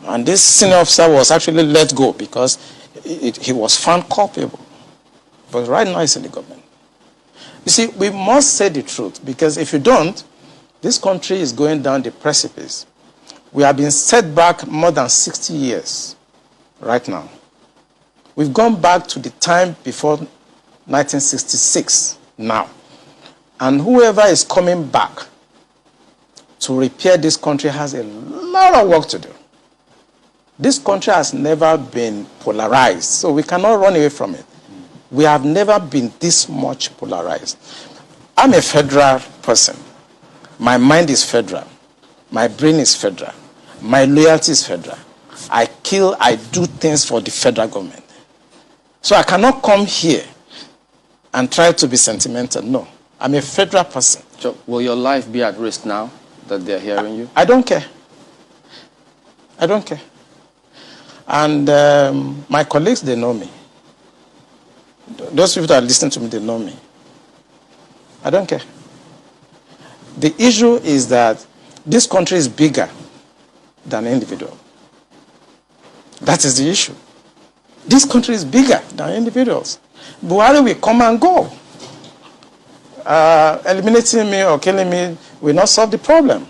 And this senior officer was actually let go because he was found culpable. But right now he's in the government. You see, we must say the truth, because if you don't, this country is going down the precipice. We have been set back more than 60 years right now. We've gone back to the time before 1966 now. And whoever is coming back to repair this country has a lot of work to do. This country has never been polarized, so we cannot run away from it. We have never been this much polarized. I'm a federal person. My mind is federal. My brain is federal. My loyalty is federal. I do things for the federal government. So I cannot come here and try to be sentimental. No, I'm a federal person. So will your life be at risk now that they're hearing you? I don't care. I don't care. And my colleagues, they know me. Those people that are listening to me, they know me. I don't care. The issue is that this country is bigger than individual. That is the issue. This country is bigger than individuals. Buhari will come and go. Eliminating me or killing me will not solve the problem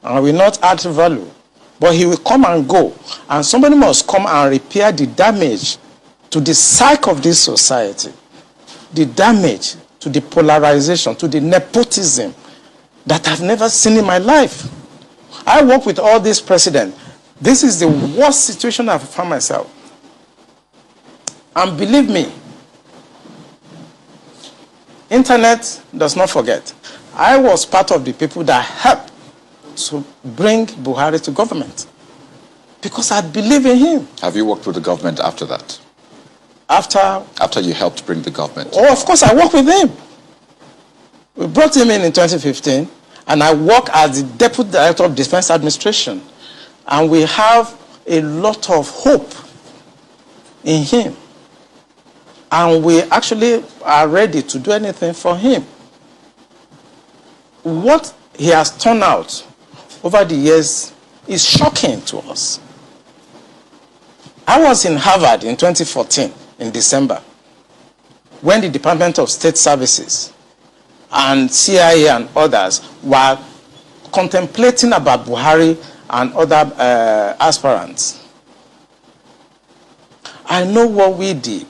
and will not add value. But he will come and go. And somebody must come and repair the damage to the psyche of this society, the damage to the polarization, to the nepotism that I've never seen in my life. I work with all these presidents. This is the worst situation I've found myself. And believe me, internet does not forget. I was part of the people that helped to bring Buhari to government because I believe in him. Have you worked with the government after that? After you helped bring the government? Oh, of course, I worked with him. We brought him in 2015, and I work as the Deputy Director of Defense Administration. And we have a lot of hope in him. And we actually are ready to do anything for him. What he has turned out over the years is shocking to us. I was in Harvard in 2014, in December, when the Department of State Services and CIA and others were contemplating about Buhari and other aspirants. I know what we did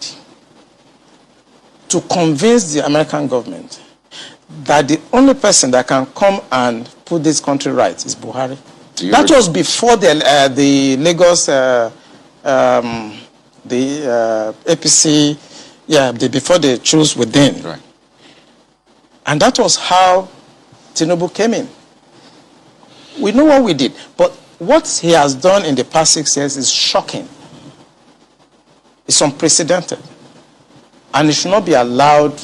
to convince the American government that the only person that can come and put this country right is Buhari. That was before the Lagos, APC, before they chose within. Right. And that was how Tinubu came in. We know what we did, but what he has done in the past 6 years is shocking. It's unprecedented. And it should not be allowed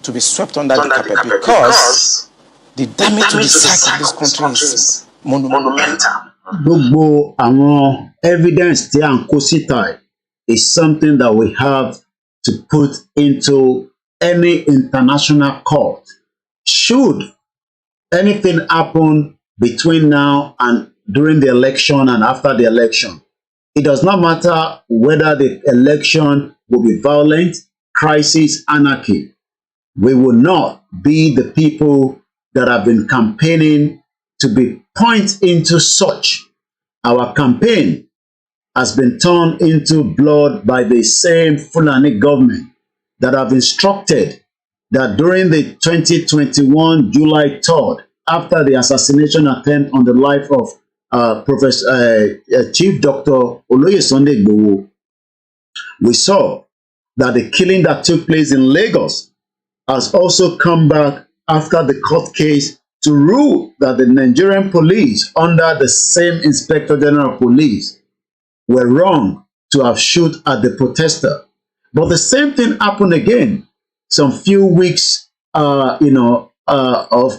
to be swept under the carpet because the damage to the psyche of this country is monumental. Gbogbo àwọn evidence tí à ń kó síta is something that we have to put into any international court. Should anything happen between now and during the election and after the election, it does not matter whether the election will be violent, crisis, anarchy. We will not be the people that have been campaigning to be point into such. Our campaign has been turned into blood by the same Fulani government that have instructed that during the 2021 July 3rd, after the assassination attempt on the life of Chief Dr. Oloye Sunday Igboho, we saw that the killing that took place in Lagos has also come back after the court case to rule that the Nigerian police under the same Inspector General of Police were wrong to have shot at the protester. But the same thing happened again some few weeks, of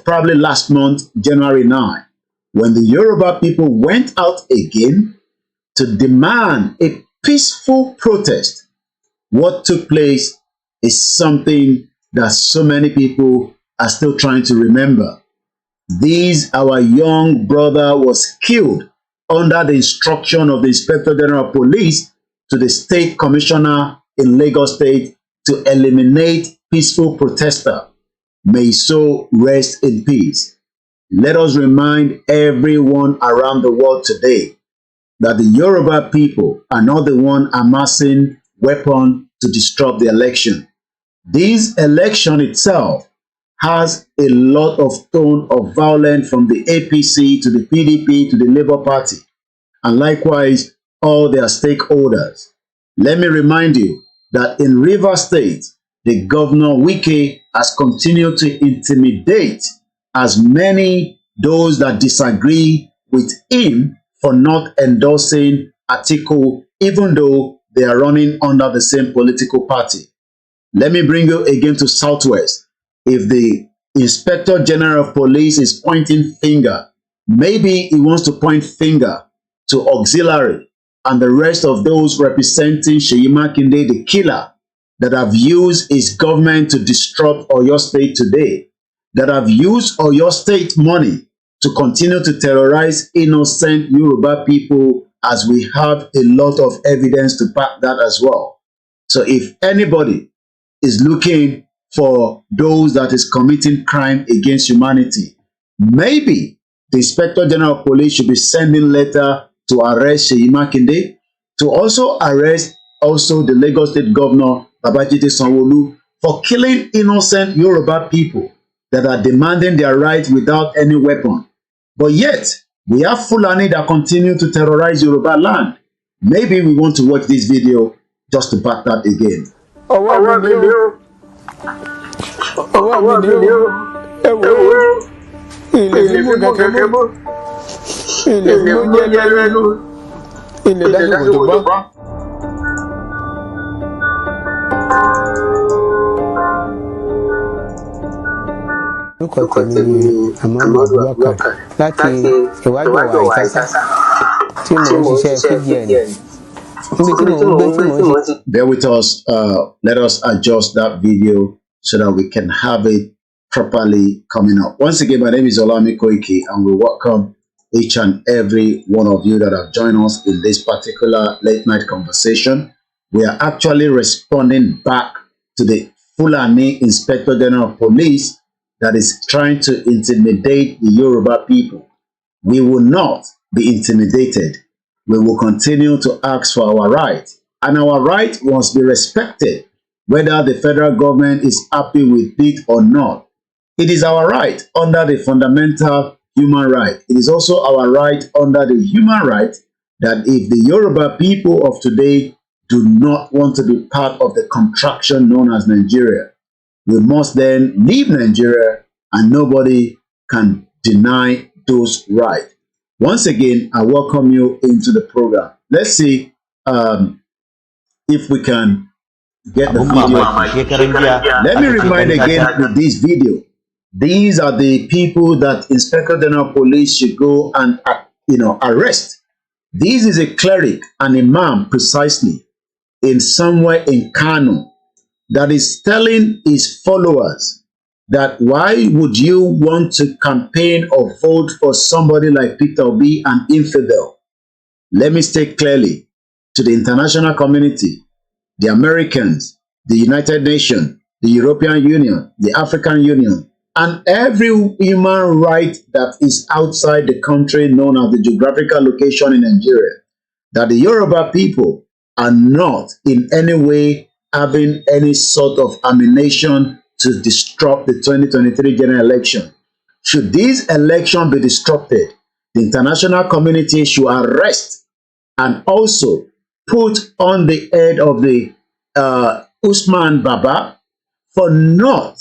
probably last month, January 9, when the Yoruba people went out again to demand a peaceful protest. What took place is something that so many people are still trying to remember. Our young brother was killed under the instruction of the Inspector General of Police to the State Commissioner in Lagos State to eliminate peaceful protester. May so rest in peace. Let us remind everyone around the world today that the Yoruba people are not the one amassing weapons to disrupt the election. This election itself has a lot of tone of violence from the APC to the PDP to the Labour Party, and likewise all their stakeholders. Let me remind you that in Rivers State, the Governor Wike has continued to intimidate as many those that disagree with him for not endorsing Atiku, even though they are running under the same political party. Let me bring you again to Southwest. If the Inspector General of Police is pointing finger, maybe he wants to point finger to auxiliary and the rest of those representing Seyi Makinde, the killer, that have used his government to disrupt Oyo State today, that have used Oyo State money to continue to terrorize innocent Yoruba people, as we have a lot of evidence to back that as well. So if anybody is looking for those that is committing crime against humanity, maybe the Inspector General of Police should be sending letter to arrest Seyi Makinde, to also arrest also the Lagos State Governor Babajide Sanwo-Olu for killing innocent Yoruba people that are demanding their rights without any weapon. But yet, we have Fulani that continue to terrorize Yoruba land. Maybe we want to watch this video just to back that again. Orúkọ tèmi ni Amadu Abubakar láti ìwájú ọ̀wà ìtàsà tí mo ń ṣiṣẹ́ PGN níbi tí mo ń gbé tí mo ń ṣe. Bear with us. Let us adjust that video so that we can have it properly coming up. Once again, my name is Olami Koiki, and we welcome each and every one of you that have joined us in this particular late night conversation. We are actually responding back to the Fulani Inspector General of Police that is trying to intimidate the Yoruba people. We will not be intimidated. We will continue to ask for our right, and our right must be respected, whether the federal government is happy with it or not. It is our right under the fundamental human right. It is also our right under the human right that if the Yoruba people of today do not want to be part of the contraction known as Nigeria, we must then leave Nigeria, and nobody can deny those rights. Once again, I welcome you into the program. Let's see if we can get the video. Let me remind again with this video. These are the people that Inspector General of Police should go and arrest. This is a cleric, an imam precisely, in somewhere in Kano, that is telling his followers that why would you want to campaign or vote for somebody like Peter Obi, an infidel? Let me state clearly to the international community, the Americans, the United Nations, the European Union, the African Union, and every human right that is outside the country known as the geographical location in Nigeria, that the Yoruba people are not in any way having any sort of ammunition to disrupt the 2023 general election. Should this election be disrupted, the international community should arrest and also put on the head of the Usman Baba for not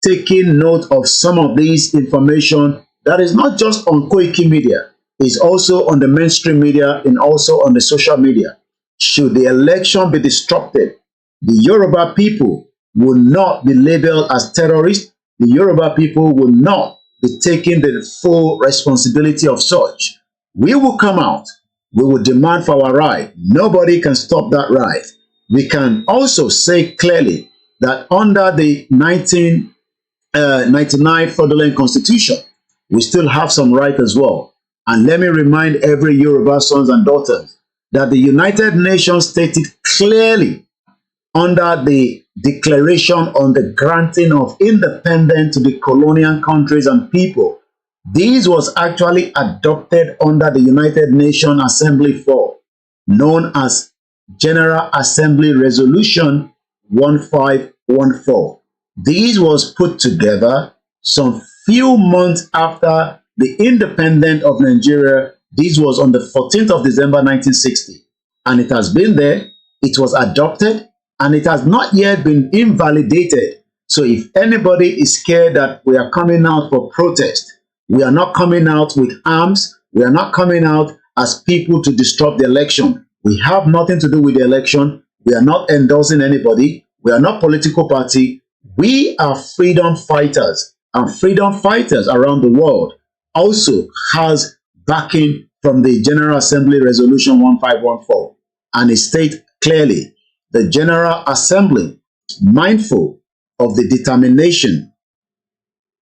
taking note of some of these information that is not just on koikimedia, is also on the mainstream media and also on the social media. Should the election be disrupted, the Yoruba people will not be labeled as terrorists. The Yoruba people will not be taking the full responsibility of such. We will come out. We will demand for our right. Nobody can stop that right. We can also say clearly that under the 1999 fraudulent constitution, we still have some right as well. And let me remind every Yoruba sons and daughters that the United Nations stated clearly under the declaration on the granting of independence to the colonial countries and people. This was actually adopted under the United Nations Assembly 4, known as General Assembly Resolution 1514. This was put together some few months after the independence of Nigeria. This was on the 14th of December 1960. And it has been there, it was adopted, and it has not yet been invalidated. So if anybody is scared that we are coming out for protest, we are not coming out with arms, we are not coming out as people to disrupt the election. We have nothing to do with the election. We are not endorsing anybody. We are not political party. We are freedom fighters, and freedom fighters around the world also has backing from the General Assembly Resolution 1514. And it states clearly, the General Assembly, mindful of the determination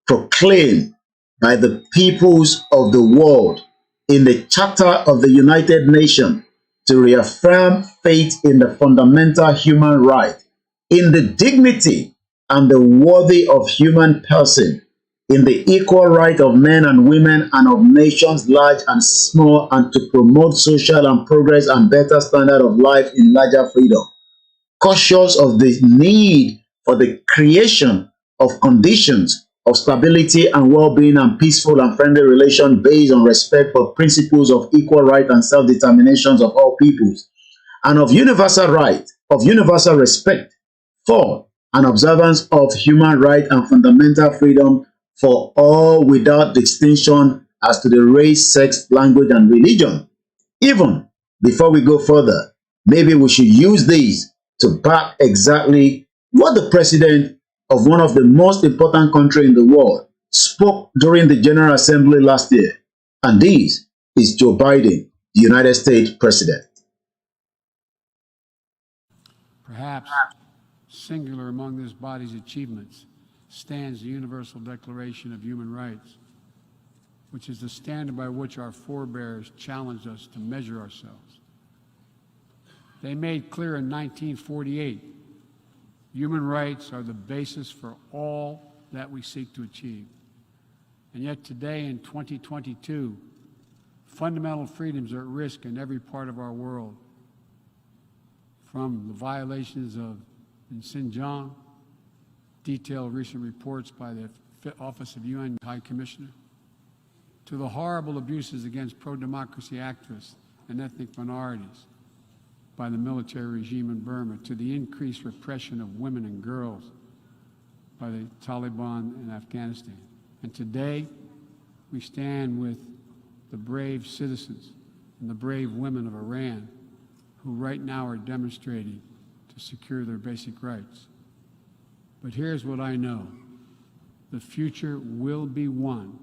proclaimed by the peoples of the world in the Charter of the United Nations to reaffirm faith in the fundamental human right, in the dignity and the worthy of human person, in the equal right of men and women and of nations large and small, and to promote social and progress and better standard of life in larger freedom. Cautious of the need for the creation of conditions of stability and well-being and peaceful and friendly relations based on respect for principles of equal right and self-determinations of all peoples, and of universal right, of universal respect for and observance of human right and fundamental freedom for all without distinction as to the race, sex, language, and religion. Even before we go further, maybe we should use these to back exactly what the president of one of the most important countries in the world spoke during the General Assembly last year. And this is Joe Biden, the United States President. Perhaps singular among this body's achievements stands the Universal Declaration of Human Rights, which is the standard by which our forebears challenged us to measure ourselves. They made clear in 1948, human rights are the basis for all that we seek to achieve. And yet today in 2022, fundamental freedoms are at risk in every part of our world, from the violations in Xinjiang, detailed recent reports by the Office of UN High Commissioner, to the horrible abuses against pro-democracy activists and ethnic minorities by the military regime in Burma, to the increased repression of women and girls by the Taliban in Afghanistan. And today, we stand with the brave citizens and the brave women of Iran who right now are demonstrating to secure their basic rights. But here's what I know. The future will be won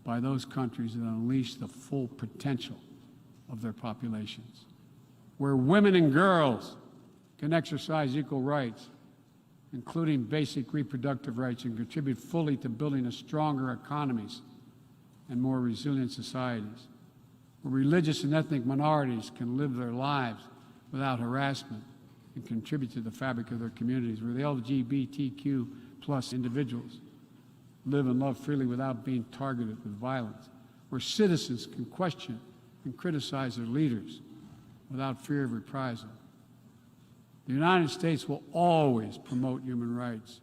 by those countries that unleash the full potential of their populations, where women and girls can exercise equal rights, including basic reproductive rights, and contribute fully to building a stronger economies and more resilient societies, where religious and ethnic minorities can live their lives without harassment and contribute to the fabric of their communities, where the LGBTQ plus individuals live and love freely without being targeted with violence, where citizens can question and criticize their leaders without fear of reprisal. The United States will always promote human rights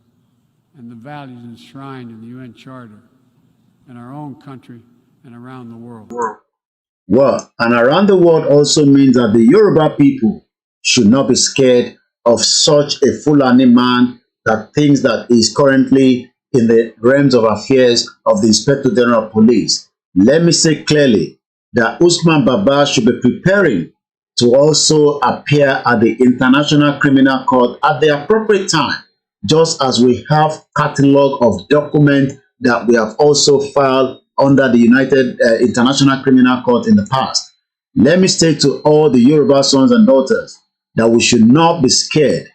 and the values enshrined in the UN Charter in our own country and around the world. Well, and around the world also means that the Yoruba people should not be scared of such a Fulani man that thinks that is currently in the realms of affairs of the Inspector General of Police. Let me say clearly that Usman Baba should be preparing to also appear at the International Criminal Court at the appropriate time, just as we have catalog of documents that we have also filed under the International Criminal Court in the past. Let me say to all the Yoruba sons and daughters that we should not be scared.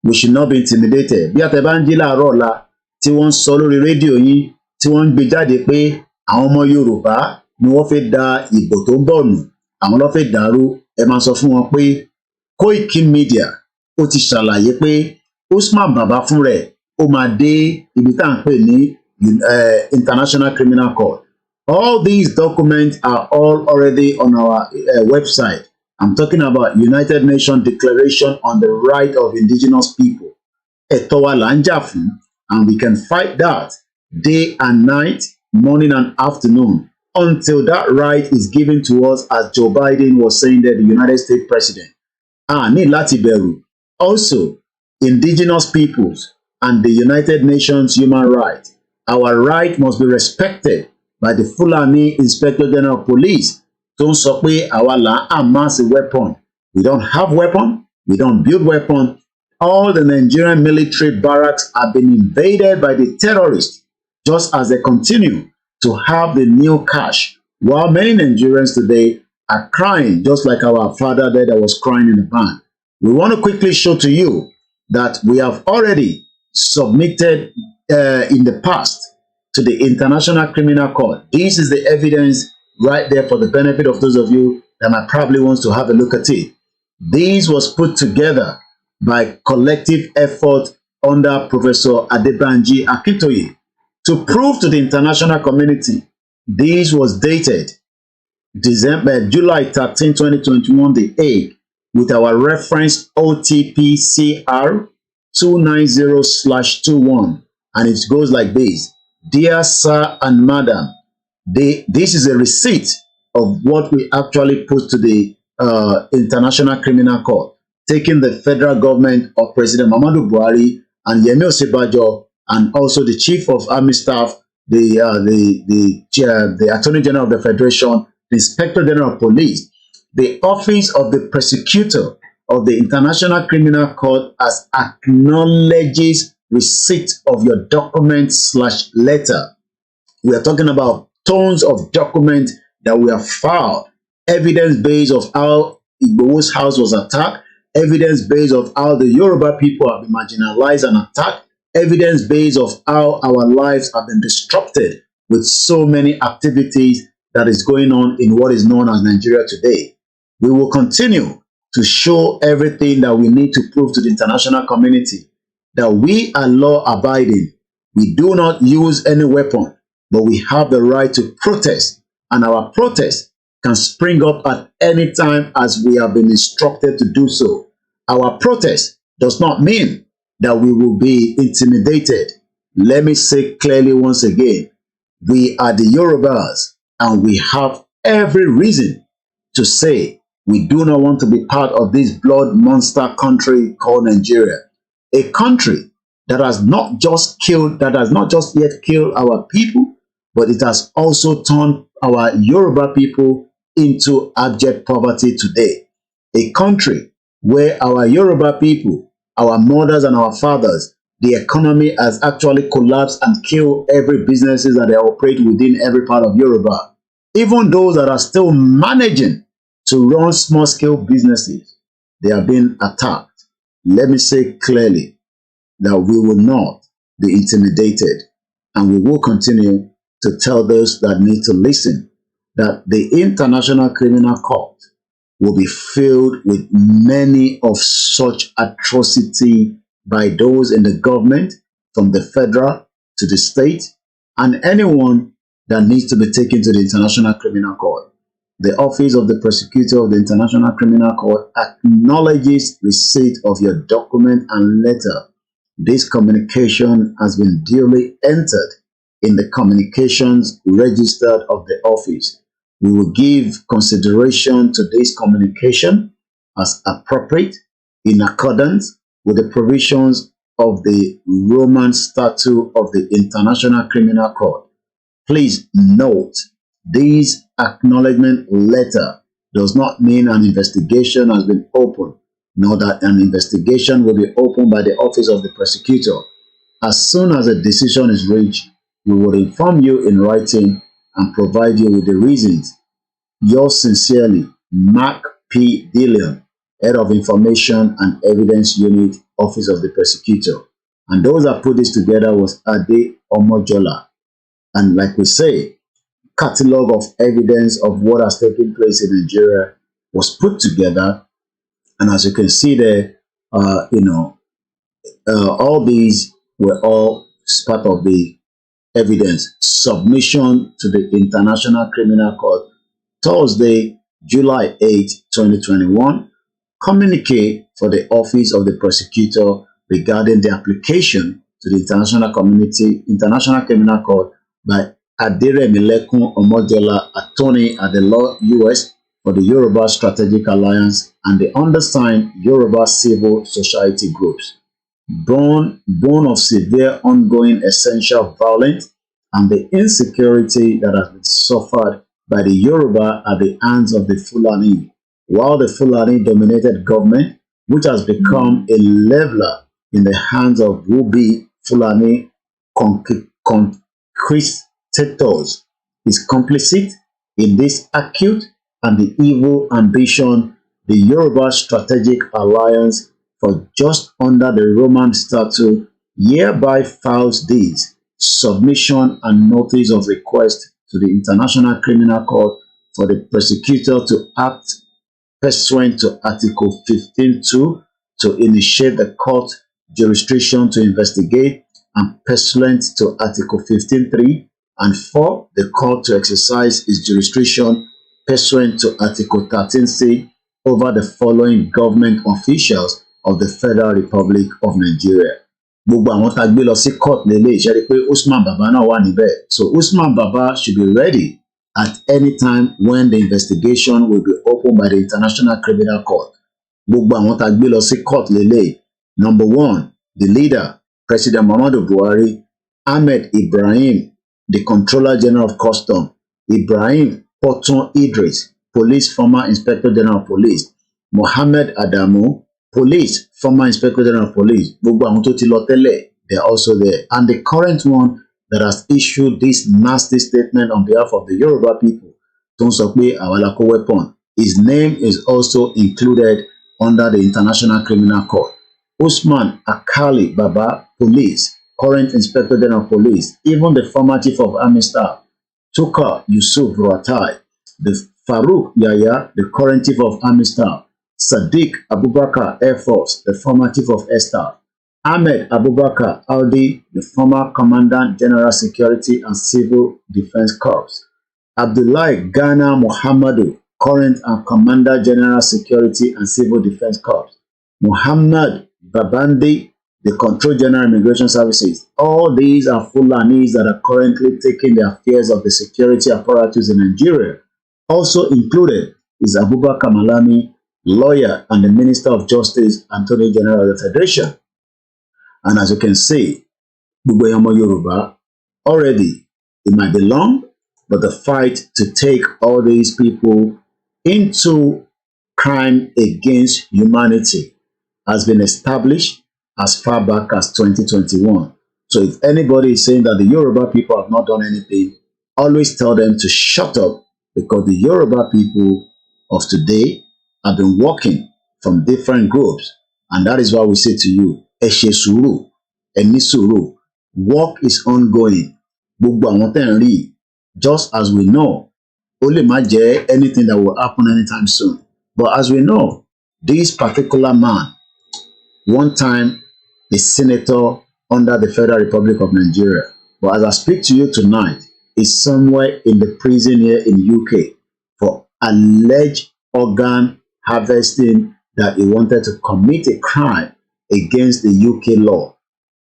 We should not be intimidated. Bí àtẹ̀ bá ń jí láàárọ̀ ọ̀la tí wọ́n ń sọ lórí rédíò yín tí wọ́n ń gbé jáde pé àwọn ọmọ Yorùbá ni wọ́n fẹ́ da ìbò tó ń bọ̀ nù, àwọn ló fẹ́ dàrú, ẹ máa sọ fún wọn pé koikimedia ó ti ṣàlàyé pé Usman Baba fún rẹ̀ ó máa dé ibi tá à ń pè ní International Criminal Court. All these documents are all already on our website. I'm talking about United Nations Declaration on the Right of Indigenous People. Ẹ̀tọ́ wa là ń jà fún, and we can fight that day and night, morning and afternoon, until that right is given to us, as Joe Biden was saying there, the United States President. Ní láti bẹ̀rù. Also, indigenous peoples and the United Nations human rights. Our right must be respected by the Fulani Inspector General of Police. Tó ń sọ pé àwa là ń amass a weapon. We don't have weapon. We don't build weapon. All the Nigerian military barracks have been invaded by the terrorists, just as they continue to have the new cash, while many Nigerians today are crying, just like our father there that was crying in the van. We want to quickly show to you that we have already submitted in the past to the International Criminal Court. This is the evidence right there for the benefit of those of you that might probably want to have a look at it. This was put together by collective effort under Professor Adebanji Akintoye to prove to the international community. This was dated July 13, 2021, The Hague, with our reference OTPCR 290/21, and it goes like this. Dear Sir and Madam, this is a receipt of what we actually put to the International Criminal Court, taking the federal government of President Muhammadu Buhari and Yemi Osinbajo, and also the Chief of Army Staff, the Attorney General of the Federation, the Inspector General of Police, the Office of the Prosecutor of the International Criminal Court as acknowledges receipt of your document/letter. We are talking about tons of documents that we have filed, evidence based of how Igboho's house was attacked, evidence based of how the Yoruba people have been marginalized and attacked, evidence based of how our lives have been disrupted with so many activities that is going on in what is known as Nigeria today. We will continue to show everything that we need to prove to the international community that we are law-abiding. We do not use any weapon, but we have the right to protest, and our protest can spring up at any time as we have been instructed to do so. Our protest does not mean that we will be intimidated. Let me say clearly once again, we are the Yorubas, and we have every reason to say we do not want to be part of this blood monster country called Nigeria. A country that has not just yet killed our people, but it has also turned our Yoruba people into abject poverty today. A country where our Yoruba people, our mothers and our fathers, the economy has actually collapsed and killed every businesses that they operate within every part of Yoruba. Even those that are still managing to run small-scale businesses, they are being attacked. Let me say clearly that we will not be intimidated, and we will continue to tell those that need to listen that the International Criminal Court will be filled with many of such atrocity by those in the government, from the federal to the state and anyone that needs to be taken to the International Criminal Court. The Office of the Prosecutor of the International Criminal Court acknowledges receipt of your document and letter. This communication has been duly entered in the communications registered of the office. We will give consideration to this communication as appropriate in accordance with the provisions of the Roman Statute of the International Criminal Court. Please note, this acknowledgement letter does not mean an investigation has been opened, nor that an investigation will be opened by the Office of the Prosecutor. As soon as a decision is reached, we will inform you in writing and provide you with the reasons. Yours sincerely, Mark P. Dillon, Head of Information and Evidence Unit, Office of the Prosecutor. And those that put this together was Ade Omojola. And like we say, catalog of evidence of what has taken place in Nigeria was put together. And as you can see there, all these were all part of the evidence submission to the International Criminal Court. Thursday, July 8, 2021, communique for the Office of the Prosecutor regarding the application to the International Criminal Court by Aderemilekun Omojola, attorney at the law U.S. for the Yoruba Strategic Alliance and the undersigned Yoruba civil society groups. Born of severe ongoing essential violence and the insecurity that has been suffered by the Yoruba at the hands of the Fulani, while the Fulani-dominated government, which has become a leveler in the hands of would-be Fulani conquistadors, is complicit in this acute and the evil ambition the Yoruba Strategic Alliance for just under the Roman Statute hereby files this submission and notice of request to the International Criminal Court for the prosecutor to act pursuant to Article 15.2 to initiate the court jurisdiction to investigate, and pursuant to Article 15.3 and 4, the court to exercise its jurisdiction pursuant to Article 13C over the following government officials of the Federal Republic of Nigeria. Gbogbo àwọn tá gbé lọ sí court lélẹ̀ ṣe rí pé Usman Baba náà wà níbẹ̀. So Usman Baba should be ready at any time when the investigation will be opened by the International Criminal Court. Gbogbo àwọn tá gbé lọ sí court lélẹ̀. Number 1, the leader, President Muhammadu Buhari, Ahmed Ibrahim, the Controller General of Customs, Ibrahim Potun Idris, Police former Inspector General of Police, Mohammed Adamu, Police former Inspector General of Police. Gbogbo àwọn tó ti lọ tẹ́lẹ̀, they are also there. And the current one that has issued this nasty statement on behalf of the Yoruba people, tó ń sọ pé àwa la kó weapon. His name is also included under the International Criminal Court. Usman Akali Baba, Police, current Inspector General of Police, even the former Chief of Army Staff, Tuka Yusuf Ruatai, the Farouk Yahya, the current Chief of Army Staff, Sadiq Abubakar Air Force, the former Chief of Air Staff, Ahmed Abubakar Audi, the former Commandant General Security and Civil Defense Corps, Abdullahi Ghana Muhammadu, current and Commander General Security and Civil Defense Corps, Muhammad Babandi, the Control General Immigration Services. All these are Fulanis that are currently taking the affairs of the security apparatus in Nigeria. Also included is Abubakar Malami, lawyer and the Minister of Justice, Attorney General of the Federation. And as you can see, Gbogbo Ọmọ Yoruba, already, it might be long, but the fight to take all these people into crime against humanity has been established as far back as 2021. So if anybody is saying that the Yoruba people have not done anything, always tell them to shut up, because the Yoruba people of today have been working from different groups. And that is why we say to you, ẹ ṣe sùúrù, ẹ ní sùúrù. Work is ongoing. Gbogbo àwọn tẹ́ ń rí, just as we know, ó lè má jẹ́ anything that will happen anytime soon. But as we know, this particular man, one time a senator under the Federal Republic of Nigeria, But as I speak to you tonight, is somewhere in the prison here in UK for alleged organ harvesting that he wanted to commit a crime against the UK law.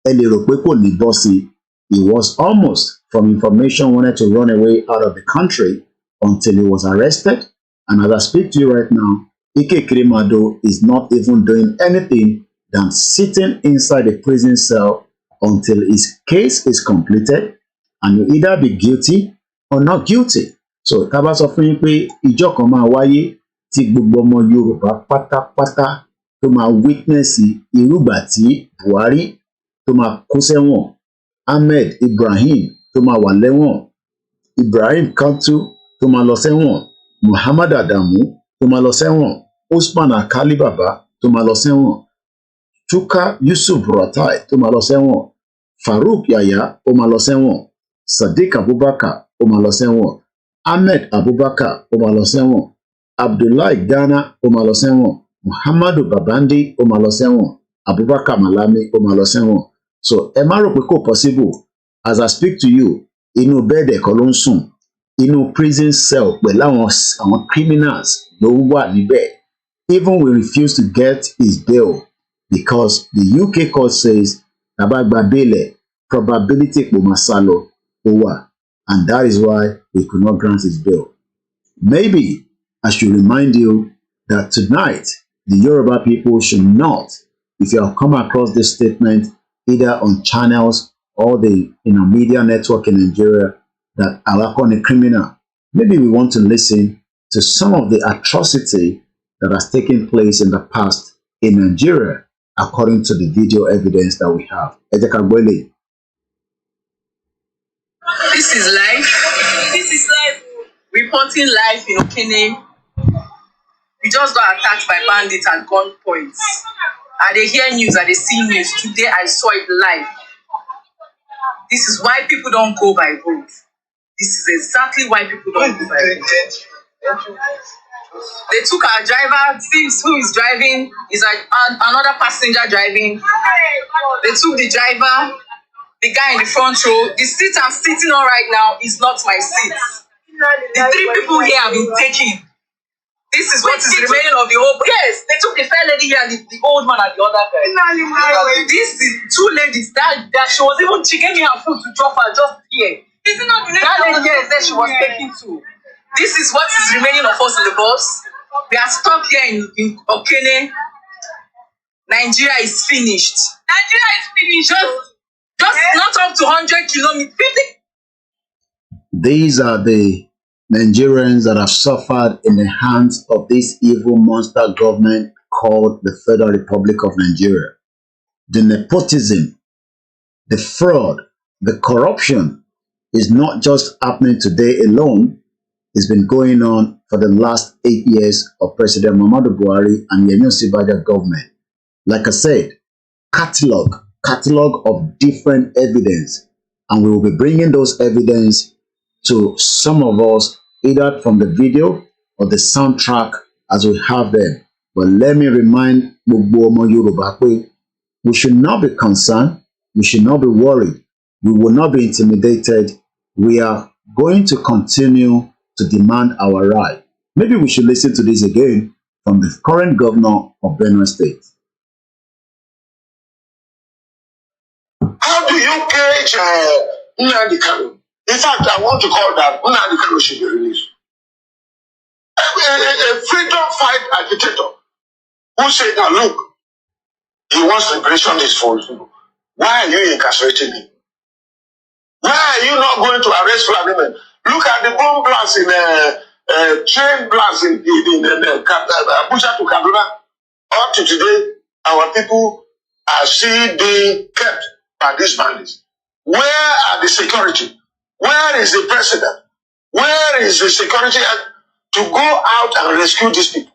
Ẹ lè rò pé kò ní bọ́ sí. He was almost, from information, wanted to run away out of the country until he was arrested. And as I speak to you right now, Ike Kirimado is not even doing anything than sitting inside a prison cell until his case is completed and you either be guilty or not guilty. So tá bá sọ fún yín pé ìjọ kan máa wáyé tí gbogbo ọmọ Yorùbá pátápátá tó máa witness irúgbà tí Buhari tó máa kó sẹ́wọ̀n, Ahmed Ibrahim tó máa wà lẹ́wọ̀n, Ibrahim Kantu tó máa lọ sẹ́wọ̀n, Muhammad Adamu tó máa lọ sẹ́wọ̀n, Usman Akali Baba tó máa lọ sẹ́wọ̀n, Chuka Yusuf Buratai tó máa lọ sẹ́wọ̀n, Farouk Yaya ó máa lọ sẹ́wọ̀n, Sadiq Abubakar ó máa lọ sẹ́wọ̀n, Ahmed Abubakar ó máa lọ sẹ́wọ̀n, Abdullahi Ghana ó máa lọ sẹ́wọ̀n, Muhammadu Babandi ó máa lọ sẹ́wọ̀n, Abubakar Malami ó máa lọ sẹ́wọ̀n. So ẹ má rò pé kò possible. As I speak to you, inú bẹ́ẹ̀dẹ̀ kan ló ń sùn, inú prison cell pẹ̀lú àwọn criminals ló wà níbẹ̀. Even we refuse to get his bail because the UK court says tàbá gba bail probability pò máa sá lọ ó wà, and that is why we could not grant his bail. Maybe I should remind you that tonight the Yoruba people should not, if you have come across this statement either on channels or the media network in Nigeria, that Alakon a criminal, maybe we want to listen to some of the atrocity that has taken place in the past in Nigeria, according to the video evidence that we have. Ejekagbele. This is life. This is life. Reporting life in Okene. We just got attacked by bandits at gunpoint. I dey hear news, I dey see news. Today I saw it live. This is why people don't go by road. This is exactly why people don't go by road. They took our driver, Steve, who is driving, is another passenger driving. They took the driver, the guy in the front row. The seat I'm sitting on right now is not my seat. The three people here have been taken. This is what is remaining of the whole. Yes, they took the fair lady here and the old man and the other guy. This is two ladies that she gave me her food to drop her just here. Is it not the that lady here said she was taken to? This is what is remaining of us in the bus. We are stuck here in Okene. Nigeria is finished. Nigeria is finished. Just not up to 100 kilometers. 50. These are the Nigerians that have suffered in the hands of this evil monster government called the Federal Republic of Nigeria. The nepotism, the fraud, the corruption is not just happening today alone. It's been going on for the last 8 years of President Muhammadu Buhari and Yemi Osinbajo government. Like I said, catalog of different evidence, and we will be bringing those evidence to some of us either from the video or the soundtrack as we have them. But let me remind Gbogbo Omo Yoruba pé we should not be concerned, we should not be worried, we will not be intimidated. We are going to continue to demand our right. Maybe we should listen to this again from the current governor of Benue State. How do you gauge Nnamdi Kanu? In fact, I want to call that Nnamdi Kanu should be released. A freedom fight agitator who said, now look, he wants liberation is for people. Why are you incarcerating him? Why are you not going to arrest Fulani men? Look at the bomb blast in train blast in Abuja to Kaduna. Up to today, our people are still being kept by these bandits. Where are the security? Where is the president? Where is the security to go out and rescue these people?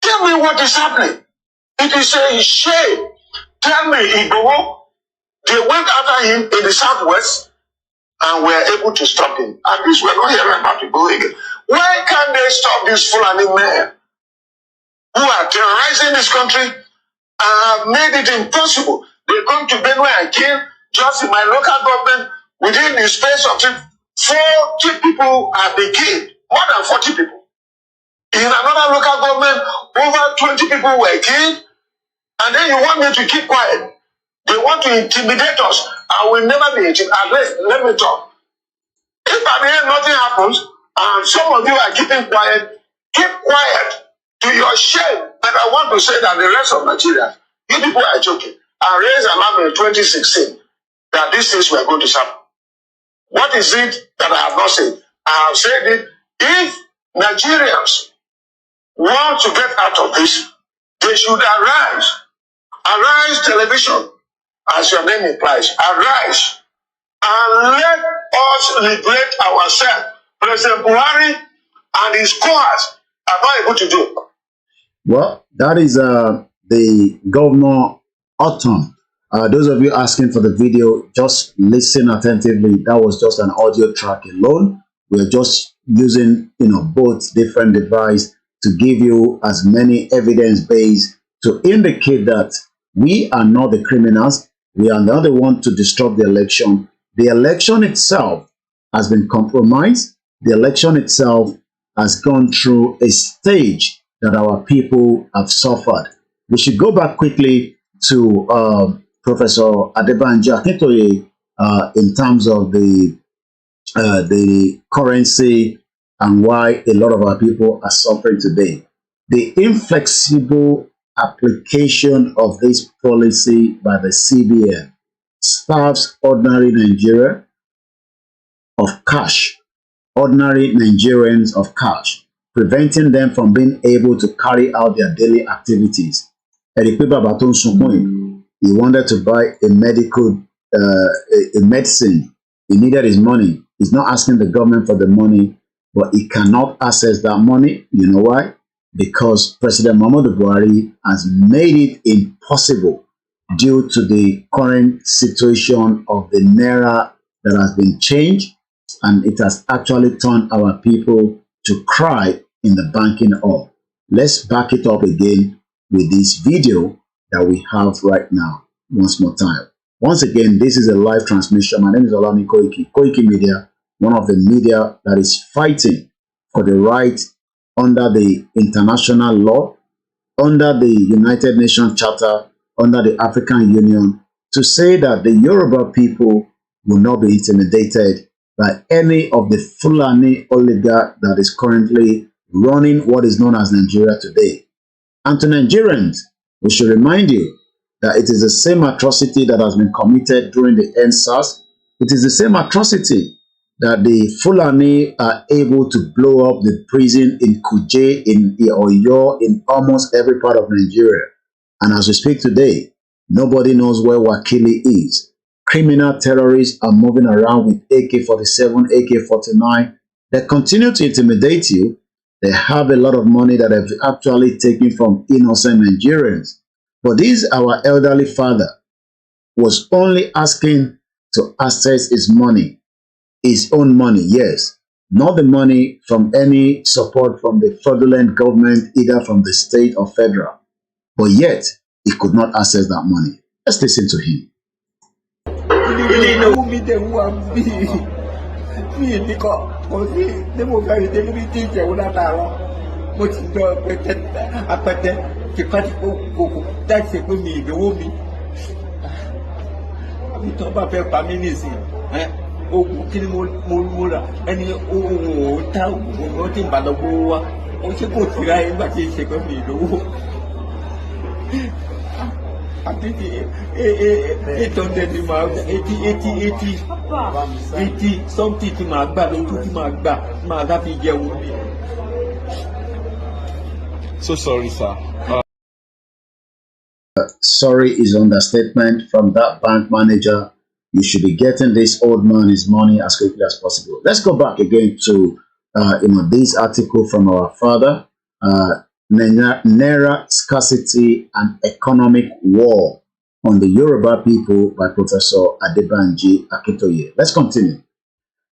Tell me what is happening. It is a shame. Tell me, Igbo, they went after him in the southwest and were able to stop him. At least we're not hearing about Igbo again. Why can't they stop these Fulani men who are terrorizing this country and have made it impossible? They come to Benue and kill. Just in my local government, Within the space of 40 people have been killed. More than 40 people. In another local government, over 20 people were killed. And then you want me to keep quiet. They want to intimidate us. I will never be intimidated. At least, let me talk. If at the end nothing happens, and some of you are keeping quiet, keep quiet to your shame. But I want to say that the rest of Nigeria, you people are joking. I raised an alarm in 2016 that these things were going to happen. What is it that I have not said? I have said it. If Nigerians want to get out of this, they should arise. Arise television, as your name implies. Arise and let us liberate ourselves. President Buhari and his cohorts are not able to do. Well, that is the Governor Autumn. Those of you asking for the video, just listen attentively. That was just an audio track alone. We're just using, both different devices to give you as many evidence base to indicate that we are not the criminals. We are not the one to disrupt the election. The election itself has been compromised. The election itself has gone through a stage that our people have suffered. We should go back quickly to Professor Adebanji Akintoye in terms of the currency and why a lot of our people are suffering today. The inflexible application of this policy by the CBN starves ordinary Nigeria of cash, ordinary Nigerians of cash, preventing them from being able to carry out their daily activities. He wanted to buy a medical, a medicine. He needed his money. He's not asking the government for the money, but he cannot access that money. You know why? Because President Muhammadu Buhari has made it impossible due to the current situation of the Naira that has been changed, and it has actually turned our people to cry in the banking hall. Let's back it up again with this video that we have right now, once more time. Once again, this is a live transmission. My name is Olami Koikimedia, one of the media that is fighting for the right under the international law, under the United Nations Charter, under the African Union, to say that the Yoruba people will not be intimidated by any of the Fulani oligarch that is currently running what is known as Nigeria today. And to Nigerians, we should remind you that it is the same atrocity that has been committed during the NSAS. It is the same atrocity that the Fulani are able to blow up the prison in Kuje, in Oyo, in almost every part of Nigeria. And as we speak today, nobody knows where Wakili is. Criminal terrorists are moving around with AK-47, AK-49. They continue to intimidate you. They have a lot of money that they've actually taken from innocent Nigerians. But this, our elderly father, was only asking to access his money. His own money, yes, not the money from any support from the fraudulent government, either from the state or federal. But yet, he could not access that money. Let's listen to him. Ogun kí ni mo rà ẹni ohun ò ta ogun tí ń bá lọ gbówó wá ó ṣe kò sí ra nígbà tí ń ṣe pé mi ìlówó àti 800 ni màá gbà 80 something tí màá gbà lójú tí màá gbà máa dá fi jẹun mi. So sorry, sir. Sorry is understatement from that bank manager. You should be getting this old man his money as quickly as possible. Let's go back again to this article from our father, Naira Scarcity and Economic War on the Yoruba People by Professor Adebanji Akintoye. Let's continue.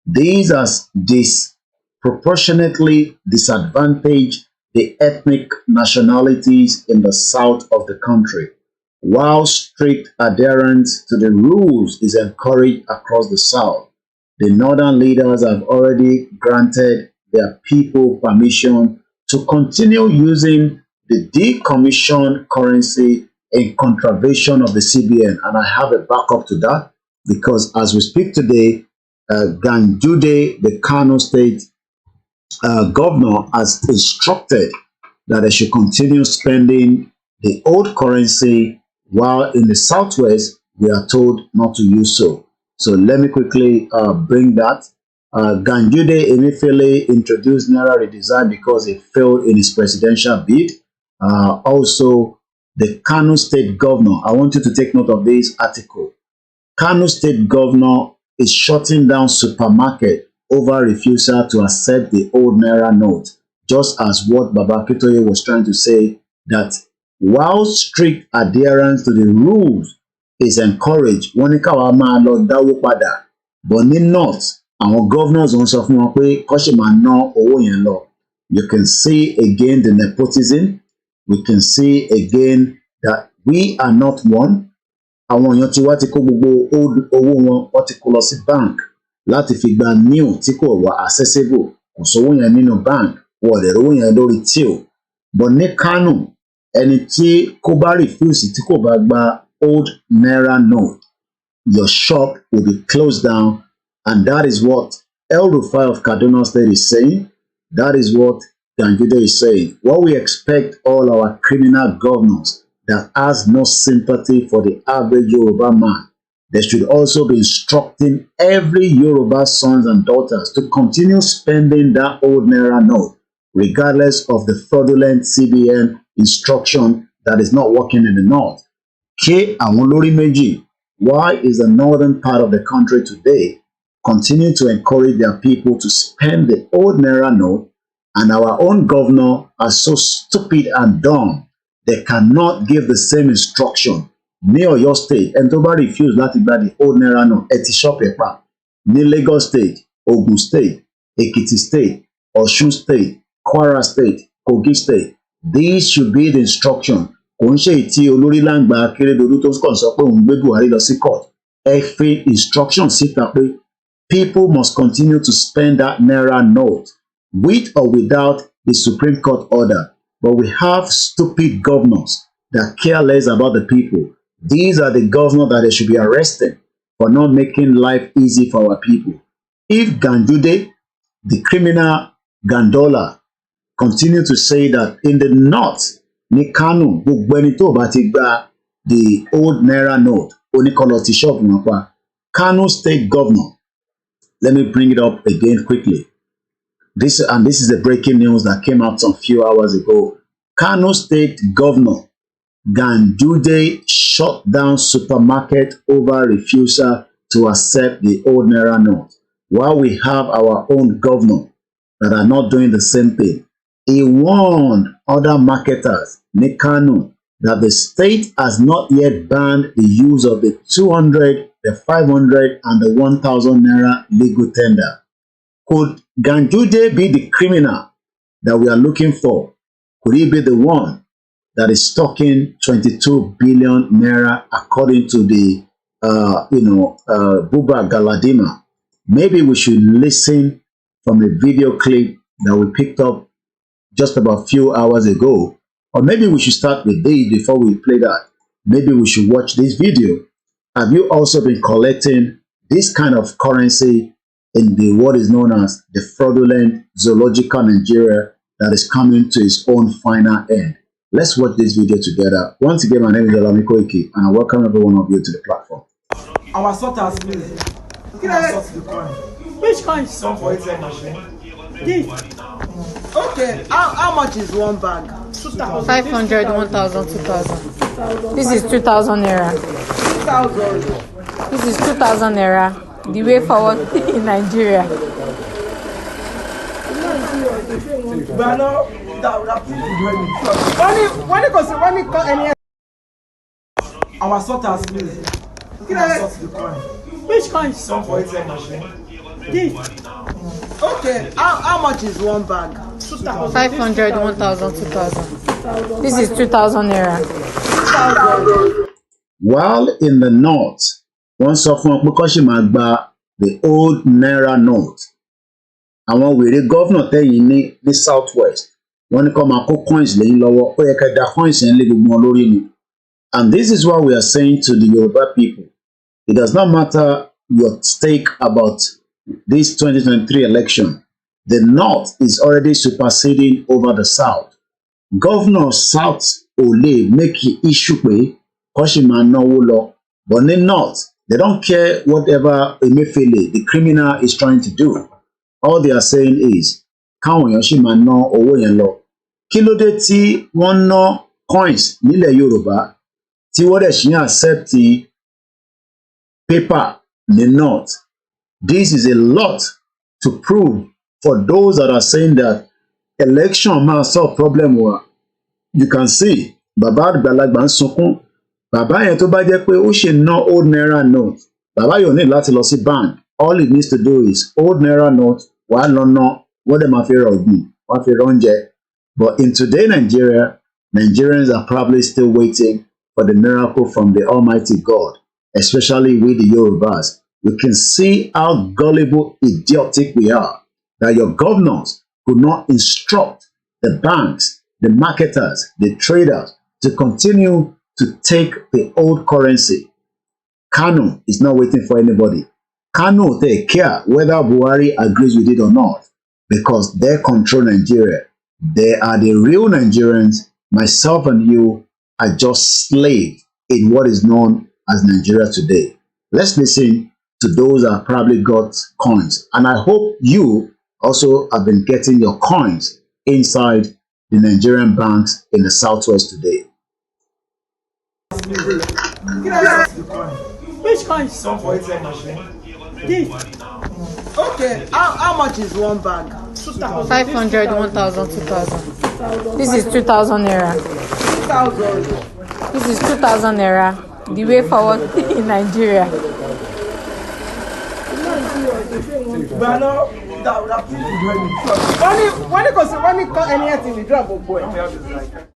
These are disproportionately disadvantaged the ethnic nationalities in the south of the country, while strict adherence to the rules is encouraged across the South. The northern leaders have already granted their people permission to continue using the decommissioned currency in contravention of the CBN. And I have a backup to that because as we speak today, Ganjude, the Kano State governor, has instructed that they should continue spending the old currency, while in the southwest, we are told not to use so. So let me quickly bring that. Ganjude Emefiele introduced Naira redesign because it failed in his presidential bid. Also, the Kano State governor, I want you to take note of this article. Kano State governor is shutting down supermarket over refusal to accept the old Naira note, just as what Baba Akintoye was trying to say, that while strict adherence to the rules is encouraged, wọ́n ní káwa máa lọ dáwó padà, but ní north, àwọn governors wọ́n sọ fún wọn pé kó ṣì máa ná owó yẹn lọ. You can see again the nepotism. We can see again that we are not one. Àwọn èèyàn ti wá ti kó gbogbo owó wọn, wọ́n ti kó lọ sí bank láti fi gba new tí kò wà accessible. Kò sówó yẹn nínú bank, wọ́n lè rówó yẹn lórí till. But ní Kano, ẹni tí kò bá refuse tí kò bá gba old Naira note, your shop will be closed down, and that is what El Rufai of Kaduna State is saying. That is what Ganjude is saying. What we expect all our criminal governors that has no sympathy for the average Yoruba man, they should also be instructing every Yoruba sons and daughters to continue spending that old Naira note, regardless of the fraudulent CBN instruction that is not working in the north. Ṣé àwọn olórí méjì, why is the northern part of the country today continue to encourage their people to spend the old Naira note, and our own governor are so stupid and dumb they cannot give the same instruction? Ní Ọ̀yọ́ state, ẹni tó bá refuse láti gba the old Naira note, ẹ ti shop ẹ̀ pa. Ní Lagos state, Ogun state, Ekiti state, Ọ̀ṣun state, Kwara state, Kogi state, these should be the instruction. Kò ń ṣe tí olórí láǹgbà Akérédolú tó kàn sọ pé òun gbé Buhari lọ sí court. Ẹ fi instruction síta pé people must continue to spend that Naira note with or without the Supreme Court order. But we have stupid governors that care less about the people. These are the governors that they should be arrested for not making life easy for our people. If Ganjude, the criminal Gandola, continue to say that in the north, ní Kano, gbogbo ẹni tó bá ti gba the old Naira note, oníkọlọ ti shop wọn pa. Kano State governor, let me bring it up again quickly. This is the breaking news that came out some few hours ago. Kano State governor Ganjude shut down supermarket over refusal to accept the old Naira note. While we have our own governor that are not doing the same thing, he warned other marketers, ní Kano, that the state has not yet banned the use of the 200, the 500, and the 1,000 Naira legal tender. Could Ganjude be the criminal that we are looking for? Could he be the one that is stocking 22 billion Naira according to the, Buba Galadima? Maybe we should listen from a video clip that we picked up just about a few hours ago. Or maybe we should start with this before we play that. Maybe we should watch this video. Have you also been collecting this kind of currency in the what is known as the fraudulent zoological Nigeria that is coming to its own final end? Let's watch this video together. Once again, my name is Olami Koiki, and I welcome every one of you to the platform. Our sorters, please. The coin. Which coin? Some for ATM machine. This. Okay, how much is one bag? 500, 1,000, 2,000. This is 2,000 Naira. 2,000. This is 2,000 Naira. The way forward in Nigeria. Our sorters, please. The coin. Which coin? Some for ATM machine. This. Okay, how much is one bag? 500, 1,000, 2,000. This is 2,000 Naira. 2,000. While in the north, wọ́n sọ fún wọn pé kó ṣì máa gba the old Naira note. Àwọn wèrè gọ́vnà tẹ̀yìn ní South West. Wọ́n ní kó máa kó coins lẹ́yìn lọ́wọ́. Ó yẹ ká da coins yẹn lé gbogbo wọn lórí ni. And this is what we are saying to the Yoruba people. It does not matter your stake about this 2023 election. The North is already superseding over the South. Governor South Ole make issue pé kó ṣì máa náwó lọ. But ní North, they don't care whatever Emefiele, the criminal, is trying to do. All they are saying is, káwọn èèyàn ṣì máa ná owó yẹn lọ. Kí ló dé tí wọ́n ná coins nílẹ̀ Yorùbá tí wọ́n dẹ̀ ṣì ń accept paper ní North? This is a lot to prove for those that are saying that election máa solve problem wa. You can see, bàbá àgbàlagbà ń sunkún. Bàbá yẹn tó bá jẹ́ pé ó ṣe ná old Naira note, bàbá yóò ní láti lọ sí bank. All it needs to do is old Naira note, wàá lọ ná, wọ́n dẹ̀ máa fi ra ògùn, wọ́n fi rọ́njẹ. But in today Nigeria, Nigerians are probably still waiting for the miracle from the Almighty God, especially with the Yorubas. We can see how gullible, idiotic we are, that your governors could not instruct the banks, the marketers, the traders to continue to take the old currency. Kano is not waiting for anybody. Kano take care whether Buhari agrees with it or not, because they control Nigeria. They are the real Nigerians. Myself and you are just slaves in what is known as Nigeria today. Let's listen to those that probably got coins. And I hope you also have been getting your coins inside the Nigerian banks in the Southwest today. Which coin? Some for ATM machine. This. Okay, how much is one bag? 500, 1,000, 2,000. This is 2,000 naira. 2,000. This is 2,000 naira. The way forward in Nigeria. But no, that when it comes anything, the drop will go.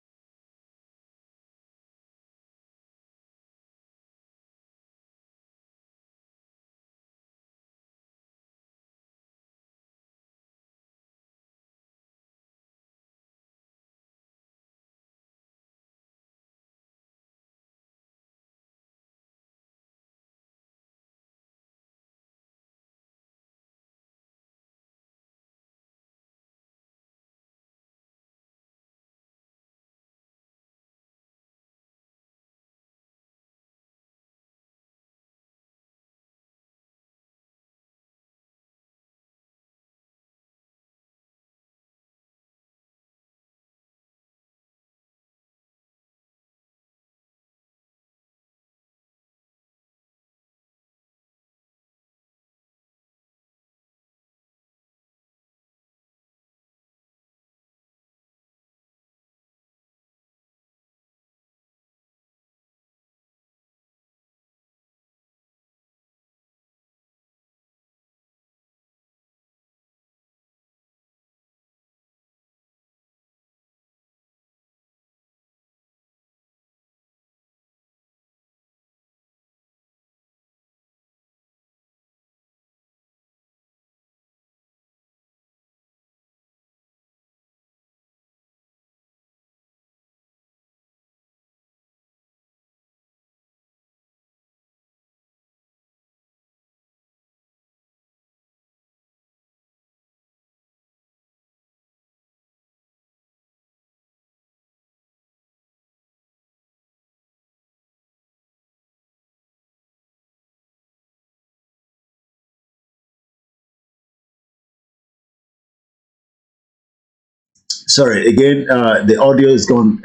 Sorry, again, the audio is gone.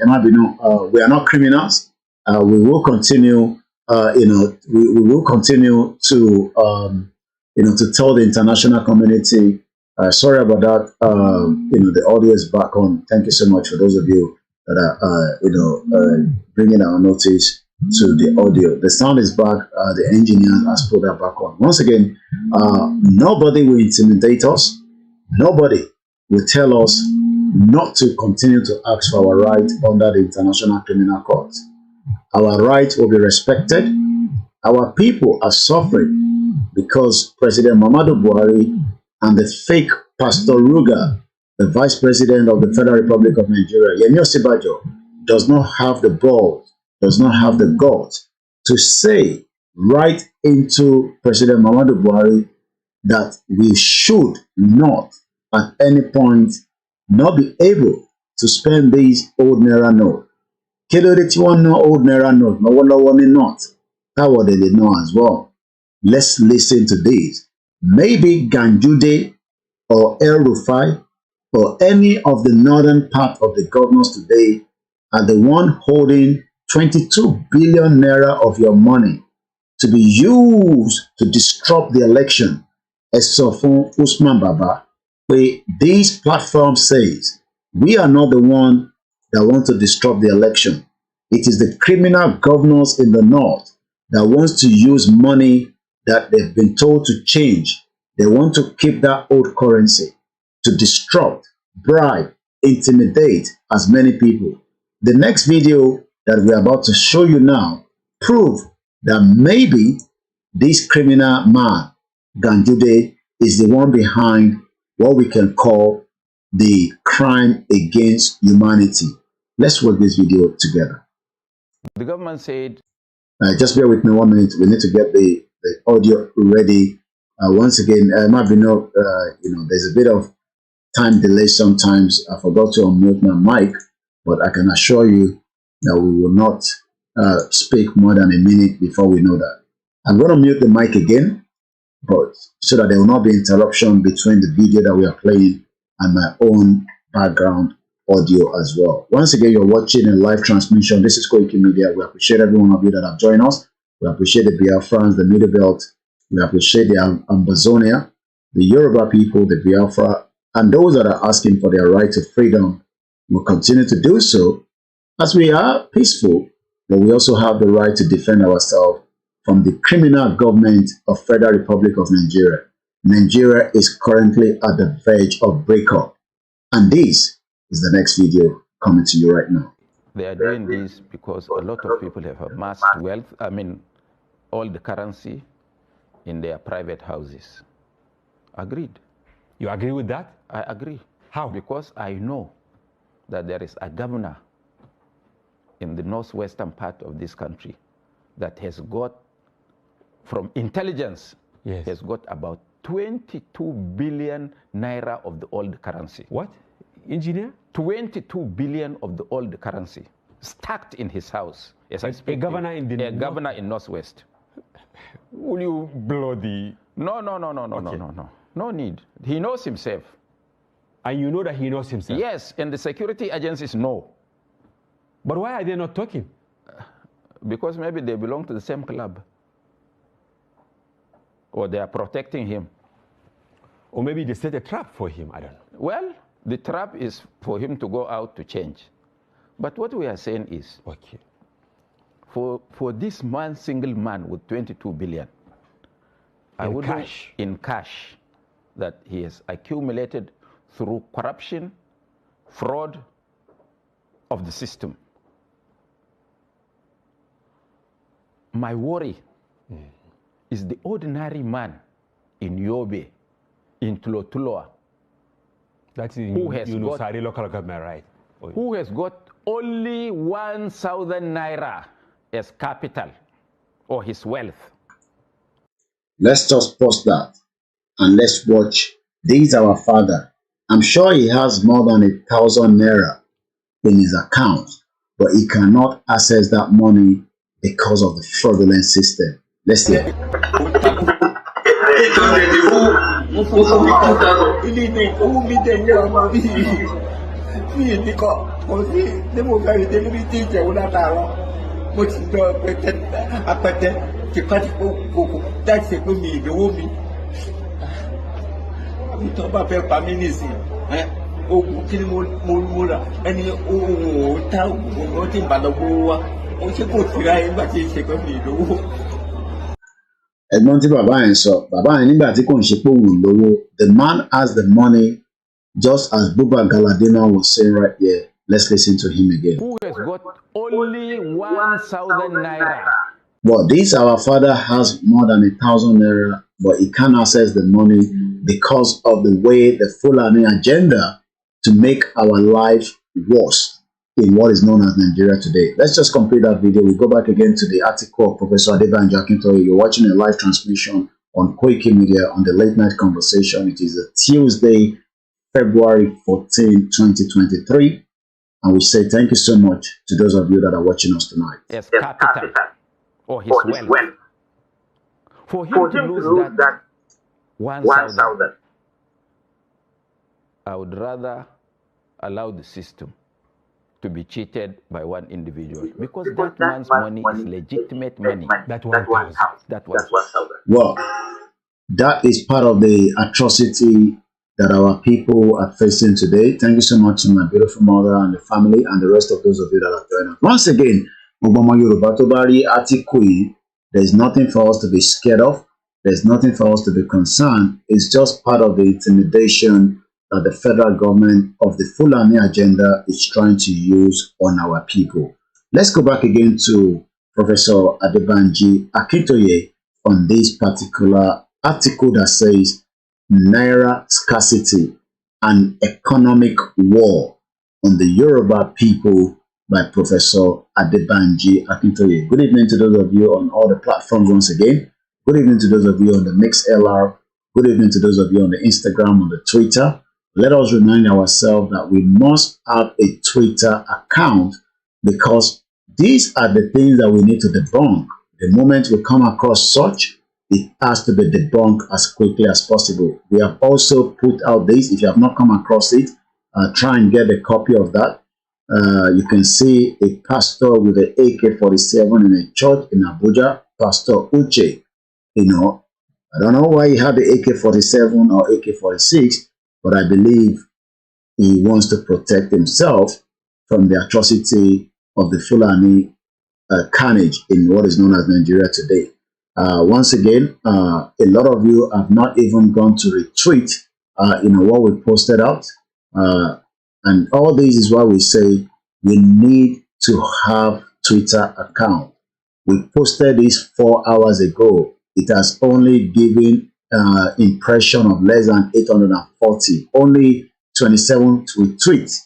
We are not criminals. We will continue, we will continue to, to tell the international community. Sorry about that. The audio is back on. Thank you so much for those of you that are, bringing our notice to the audio. The sound is back. The engineer has put that back on. Once again, nobody will intimidate us. Nobody will tell us not to continue to ask for our right under the International Criminal Court. Our right will be respected. Our people are suffering. because President Muhammadu Buhari and the fake Pastor Ruga, the Vice President of the Federal Republic of Nigeria, Yemi Osinbajo, does not have the balls, does not have the guts to say right into President Muhammadu Buhari that we should not at any point not be able to spend these old Naira note. Kí ló dé tí wọ́n ná old Naira note lọ́wọ́lọ́wọ́ ní North? Táwọn they did know as well. Let's listen to this. Maybe Ganjude or El Rufai or any of the northern part of the governors today are the one holding 22 billion naira of your money to be used to disrupt the election. As so for Usman Baba, where this platform says, we are not the one that want to disrupt the election. It is the criminal governors in the north that wants to use money that they've been told to change. They want to keep that old currency to disrupt, bribe, intimidate as many people. The next video that we're about to show you now prove that maybe this criminal man, Ganjude, is the one behind what we can call the crime against humanity. Let's watch this video together. The government said... just bear with me 1 minute. We need to get the audio ready. Once again, there's a bit of time delay sometimes. I forgot to unmute my mic, but I can assure you that we will not speak more than a minute before we know that. I'm going to mute the mic again, but so that there will not be interruption between the video that we are playing and my own background audio as well. Once again, you're watching a live transmission. This is koikimedia. We appreciate every one of you that have joined us. We appreciate the Biafrans, the Middle Belt. We appreciate the Ambazonia, the Yoruba people, the Biafra, and those that are asking for their right to freedom will continue to do so, as we are peaceful, but we also have the right to defend ourselves from the criminal government of Federal Republic of Nigeria. Nigeria is currently at the verge of breakup, and this is the next video coming to you right now. They are doing this because a lot of people have amassed wealth, all the currency in their private houses. Agreed. You agree with that? I agree. How? Because I know that there is a governor in the northwestern part of this country that has got, from intelligence, has got about 22 billion naira of the old currency. What? Engineer? 22 billion of the old currency stacked in his house. Yes, a governor in the governor in Northwest. Will you blow the... No. No need. He knows himself. And you know that he knows himself? Yes, and the security agencies know. But why are they not talking? Because maybe they belong to the same club. Or they are protecting him. Or maybe they set a trap for him, I don't know. Well, the trap is for him to go out to change. But what we are saying is, for this man, single man with 22 billion, in cash that he has accumulated through corruption, fraud of the system. My worry is the ordinary man in Yobe, in Tulotuloa, that is in Unusari local government, right? Who has got only 1,000 naira as capital or his wealth. Let's just pause that and let's watch. This is our father. I'm sure he has more than 1,000 naira in his account, but he cannot access that money because of the fraudulent system. Let's hear it. Ẹ̀gbọ́n tí bàbá yẹn sọ, bàbá yẹn nígbà tí kò ń ṣe pé òun lówó, the man has the money, just as Buba Galadima was saying right here. Let's listen to him again. Who has got only 1,000 naira But this our father has more than 1,000 naira, but he can't access the money because of the way the Fulani agenda to make our life worse in what is known as Nigeria today. Let's just complete that video. We go back again to the article of Professor Adebanjo Akintoye. You're watching a live transmission on koikimedia on the late night conversation. It is a Tuesday, February 14, 2023. And we say thank you so much to those of you that are watching us tonight. Yes, capital or his wealth. For him to lose that 1,000, I would rather allow the system to be cheated by one individual because that man's money is legitimate money. That 1,000. That 1,000. Well, that is part of the atrocity that our people are facing today. Thank you so much to my beautiful mother and the family and the rest of those of you that have joined us. Once again, Obama Yoruba Tobari Atikui, there's nothing for us to be scared of. There's nothing for us to be concerned. It's just part of the intimidation that the federal government of the Fulani agenda is trying to use on our people. Let's go back again to Professor Adebanji Akintoye on this particular article that says Naira scarcity and economic war on the Yoruba people by Professor Adebanji Akintoye. Good evening to those of you on all the platforms once again. Good evening to those of you on the MixLR. Good evening to those of you on the Instagram, on the Twitter. Let us remind ourselves that we must have a Twitter account because these are the things that we need to debunk. The moment we come across such, it has to be debunked as quickly as possible. We have also put out this. If you have not come across it, try and get a copy of that. You can see a pastor with an AK-47 in a church in Abuja, Pastor Uche. You know, I don't know why he had the AK-47 or AK-46, but I believe he wants to protect himself from the atrocity of the Fulani carnage in what is known as Nigeria today. Once again, a lot of you have not even gone to retweet, what we posted out. And all this is why we say we need to have Twitter account. We posted this 4 hours ago. It has only given impression of less than 840, only 27 retweets.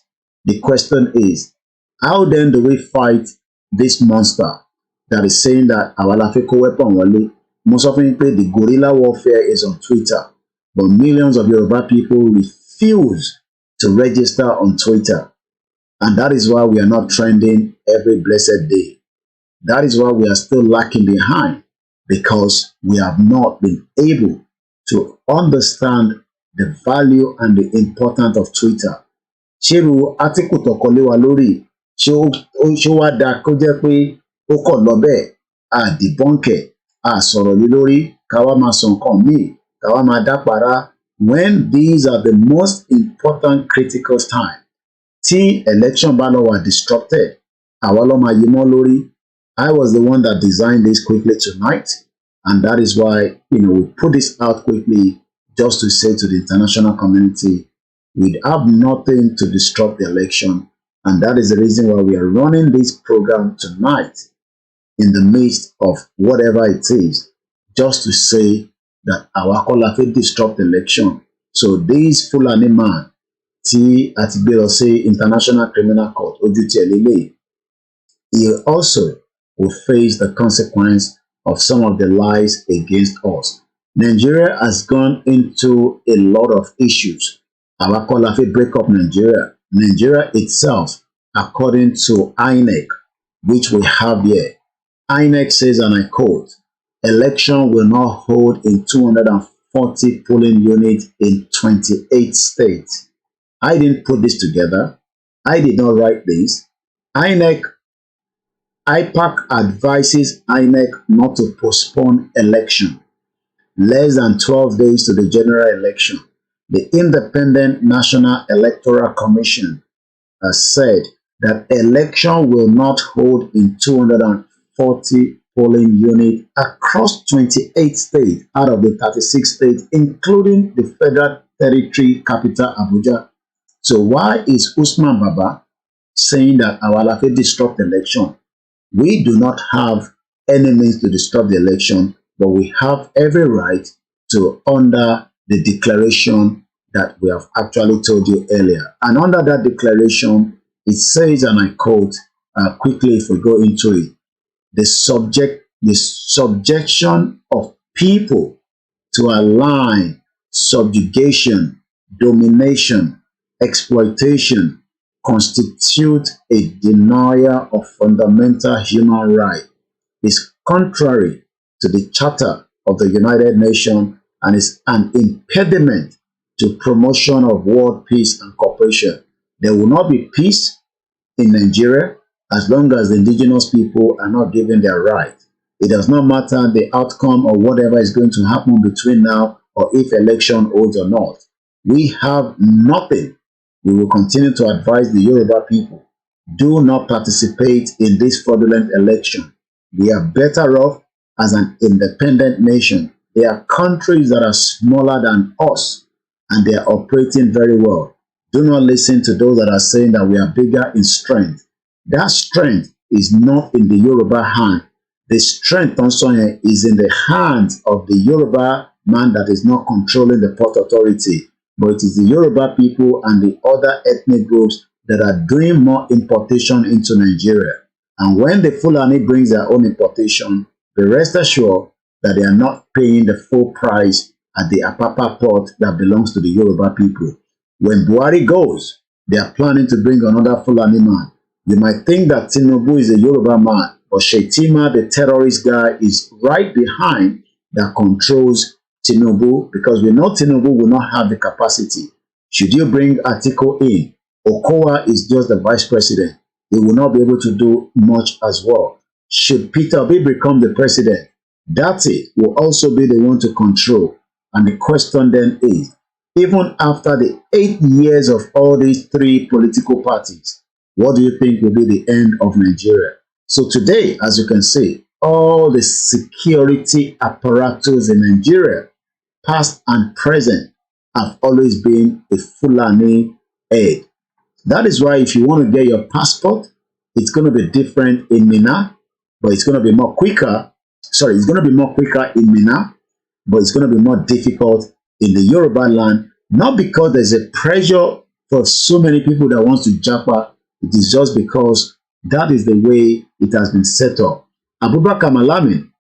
The question is, how then do we fight this monster that is saying that our Lafiko weapon wale? Most often the guerrilla warfare is on Twitter, but millions of Yoruba people refuse to register on Twitter. And that is why we are not trending every blessed day. That is why we are still lacking behind, because we have not been able to understand the value and the importance of Twitter. Ṣérú átíkù tó kọ lé wa lórí, ṣé wá dáa kó jẹ́ pé ó kọ̀ lọ bẹ́ẹ̀, a dìbọ́ǹkẹ̀, a sọ̀rọ̀ lé lórí, ká wá máa sọ nǹkan míì, ká wá máa dápàrá, when these are the most important critical time. Tí election bá lọ wà disrupted, àwa ló máa yí mọ́ lórí. I was the one that designed this quickly tonight, and that is why we put this out quickly just to say to the international community, we have nothing to disrupt the election, and that is the reason why we are running this program tonight in the midst of whatever it is, just to say that our call will disrupt the election. So this Fulani man, tí àti gbé lọ sí International Criminal Court, ojú tí ẹ lélẹ̀, he also will face the consequence of some of the lies against us. Nigeria has gone into a lot of issues. Our call break up Nigeria. Nigeria itself, according to INEC, which we have here, INEC says, and I quote, election will not hold in 240 polling units in 28 states. I didn't put this together. I did not write this. IPAC advises INEC not to postpone election. Less than 12 days to the general election. The Independent National Electoral Commission has said that election will not hold in 240 polling units across 28 states out of the 36 states, including the Federal Territory Capital Abuja. So why is Usman Baba saying that our Lafe disrupt election? We do not have any means to disrupt the election, but we have every right to under the declaration that we have actually told you earlier. And under that declaration, it says, and I quote quickly if we go into it, the subjection of people to align, subjugation, domination, exploitation constitute a denial of fundamental human rights, is contrary to the Charter of the United Nations and is an impediment to promotion of world peace and cooperation. There will not be peace in Nigeria as long as the indigenous people are not given their right. It does not matter the outcome or whatever is going to happen between now or if election holds or not. We have nothing. We will continue to advise the Yoruba people, do not participate in this fraudulent election. We are better off as an independent nation. There are countries that are smaller than us and they are operating very well. Do not listen to those that are saying that we are bigger in strength. That strength is not in the Yoruba hand. The strength also is in the hands of the Yoruba man that is not controlling the port authority. But it is the Yoruba people and the other ethnic groups that are doing more importation into Nigeria. And when the Fulani brings their own importation, be rest assured that they are not paying the full price at the Apapa port that belongs to the Yoruba people. When Buhari goes, they are planning to bring another Fulani man. You might think that Tinubu is a Yoruba man, but Shetima, the terrorist guy, is right behind that controls Tinubu, because we know Tinubu will not have the capacity. Should you bring Atiku in, Okowa is just the vice president. He will not be able to do much as well. Should Peter Obi become the president, Dati will also be the one to control. And the question then is, even after the 8 years of all these three political parties, what do you think will be the end of Nigeria? So today, as you can see, all the security apparatus in Nigeria, past and present, have always been a Fulani aid. That is why if you want to get your passport, it's going to be different in Mina, but it's going to be more quicker. Sorry, it's going to be more quicker in Mina, but it's going to be more difficult in the Yoruba land. Not because there's a pressure for so many people that wants to japa. It is just because that is the way it has been set up. Abubakar Malami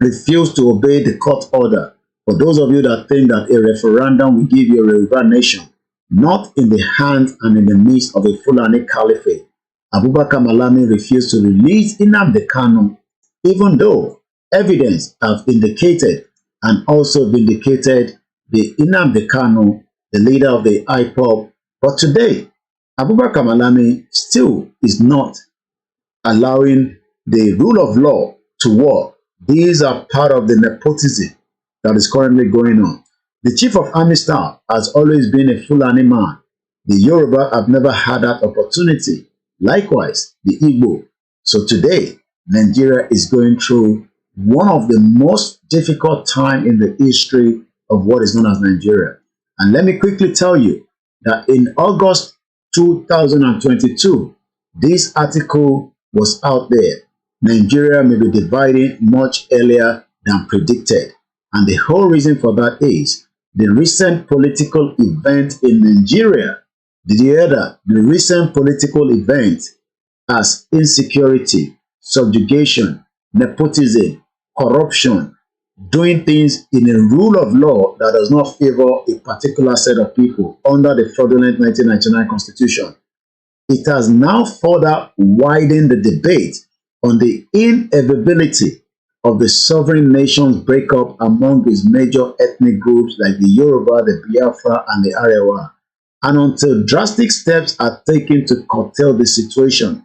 refused to obey the court order. For those of you that think that a referendum will give you a Yoruba nation, not in the hands and in the midst of a Fulani caliphate. Abubakar Malami refused to release Nnamdi Kanu, even though evidence have indicated and also vindicated the Nnamdi Kanu, the leader of the IPOB. But today, Abubakar Malami still is not allowing the rule of law to work. These are part of the nepotism that is currently going on. The chief of army staff has always been a Fulani man. The Yoruba have never had that opportunity. Likewise, the Igbo. So today, Nigeria is going through one of the most difficult times in the history of what is known as Nigeria. And let me quickly tell you that in August 2022, this article was out there. Nigeria may be dividing much earlier than predicted. And the whole reason for that is the recent political event in Nigeria. Did you hear that? The recent political event as insecurity, subjugation, nepotism, corruption, doing things in a rule of law that does not favor a particular set of people under the fraudulent 1999 Constitution. It has now further widened the debate on the inevitability of the sovereign nation's breakup among its major ethnic groups like the Yoruba, the Biafra, and the Arewa. And until drastic steps are taken to curtail the situation,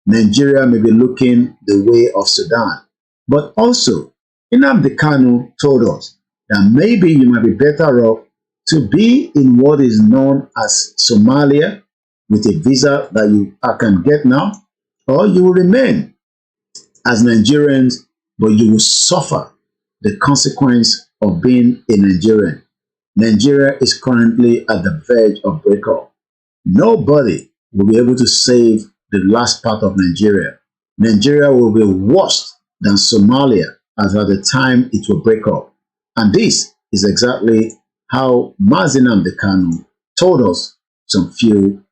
Nigeria may be looking the way of Sudan. But also, Nnamdi Kanu told us that maybe you might be better off to be in what is known as Somalia with a visa that you can get now, or you will remain as Nigerians, but you will suffer the consequence of being a Nigerian. Nigeria is currently at the verge of breakup. Nobody will be able to save the last part of Nigeria. Nigeria will be worse than Somalia as at the time it will break up. And this is exactly how Mazi Nnamdi Kanu told us some few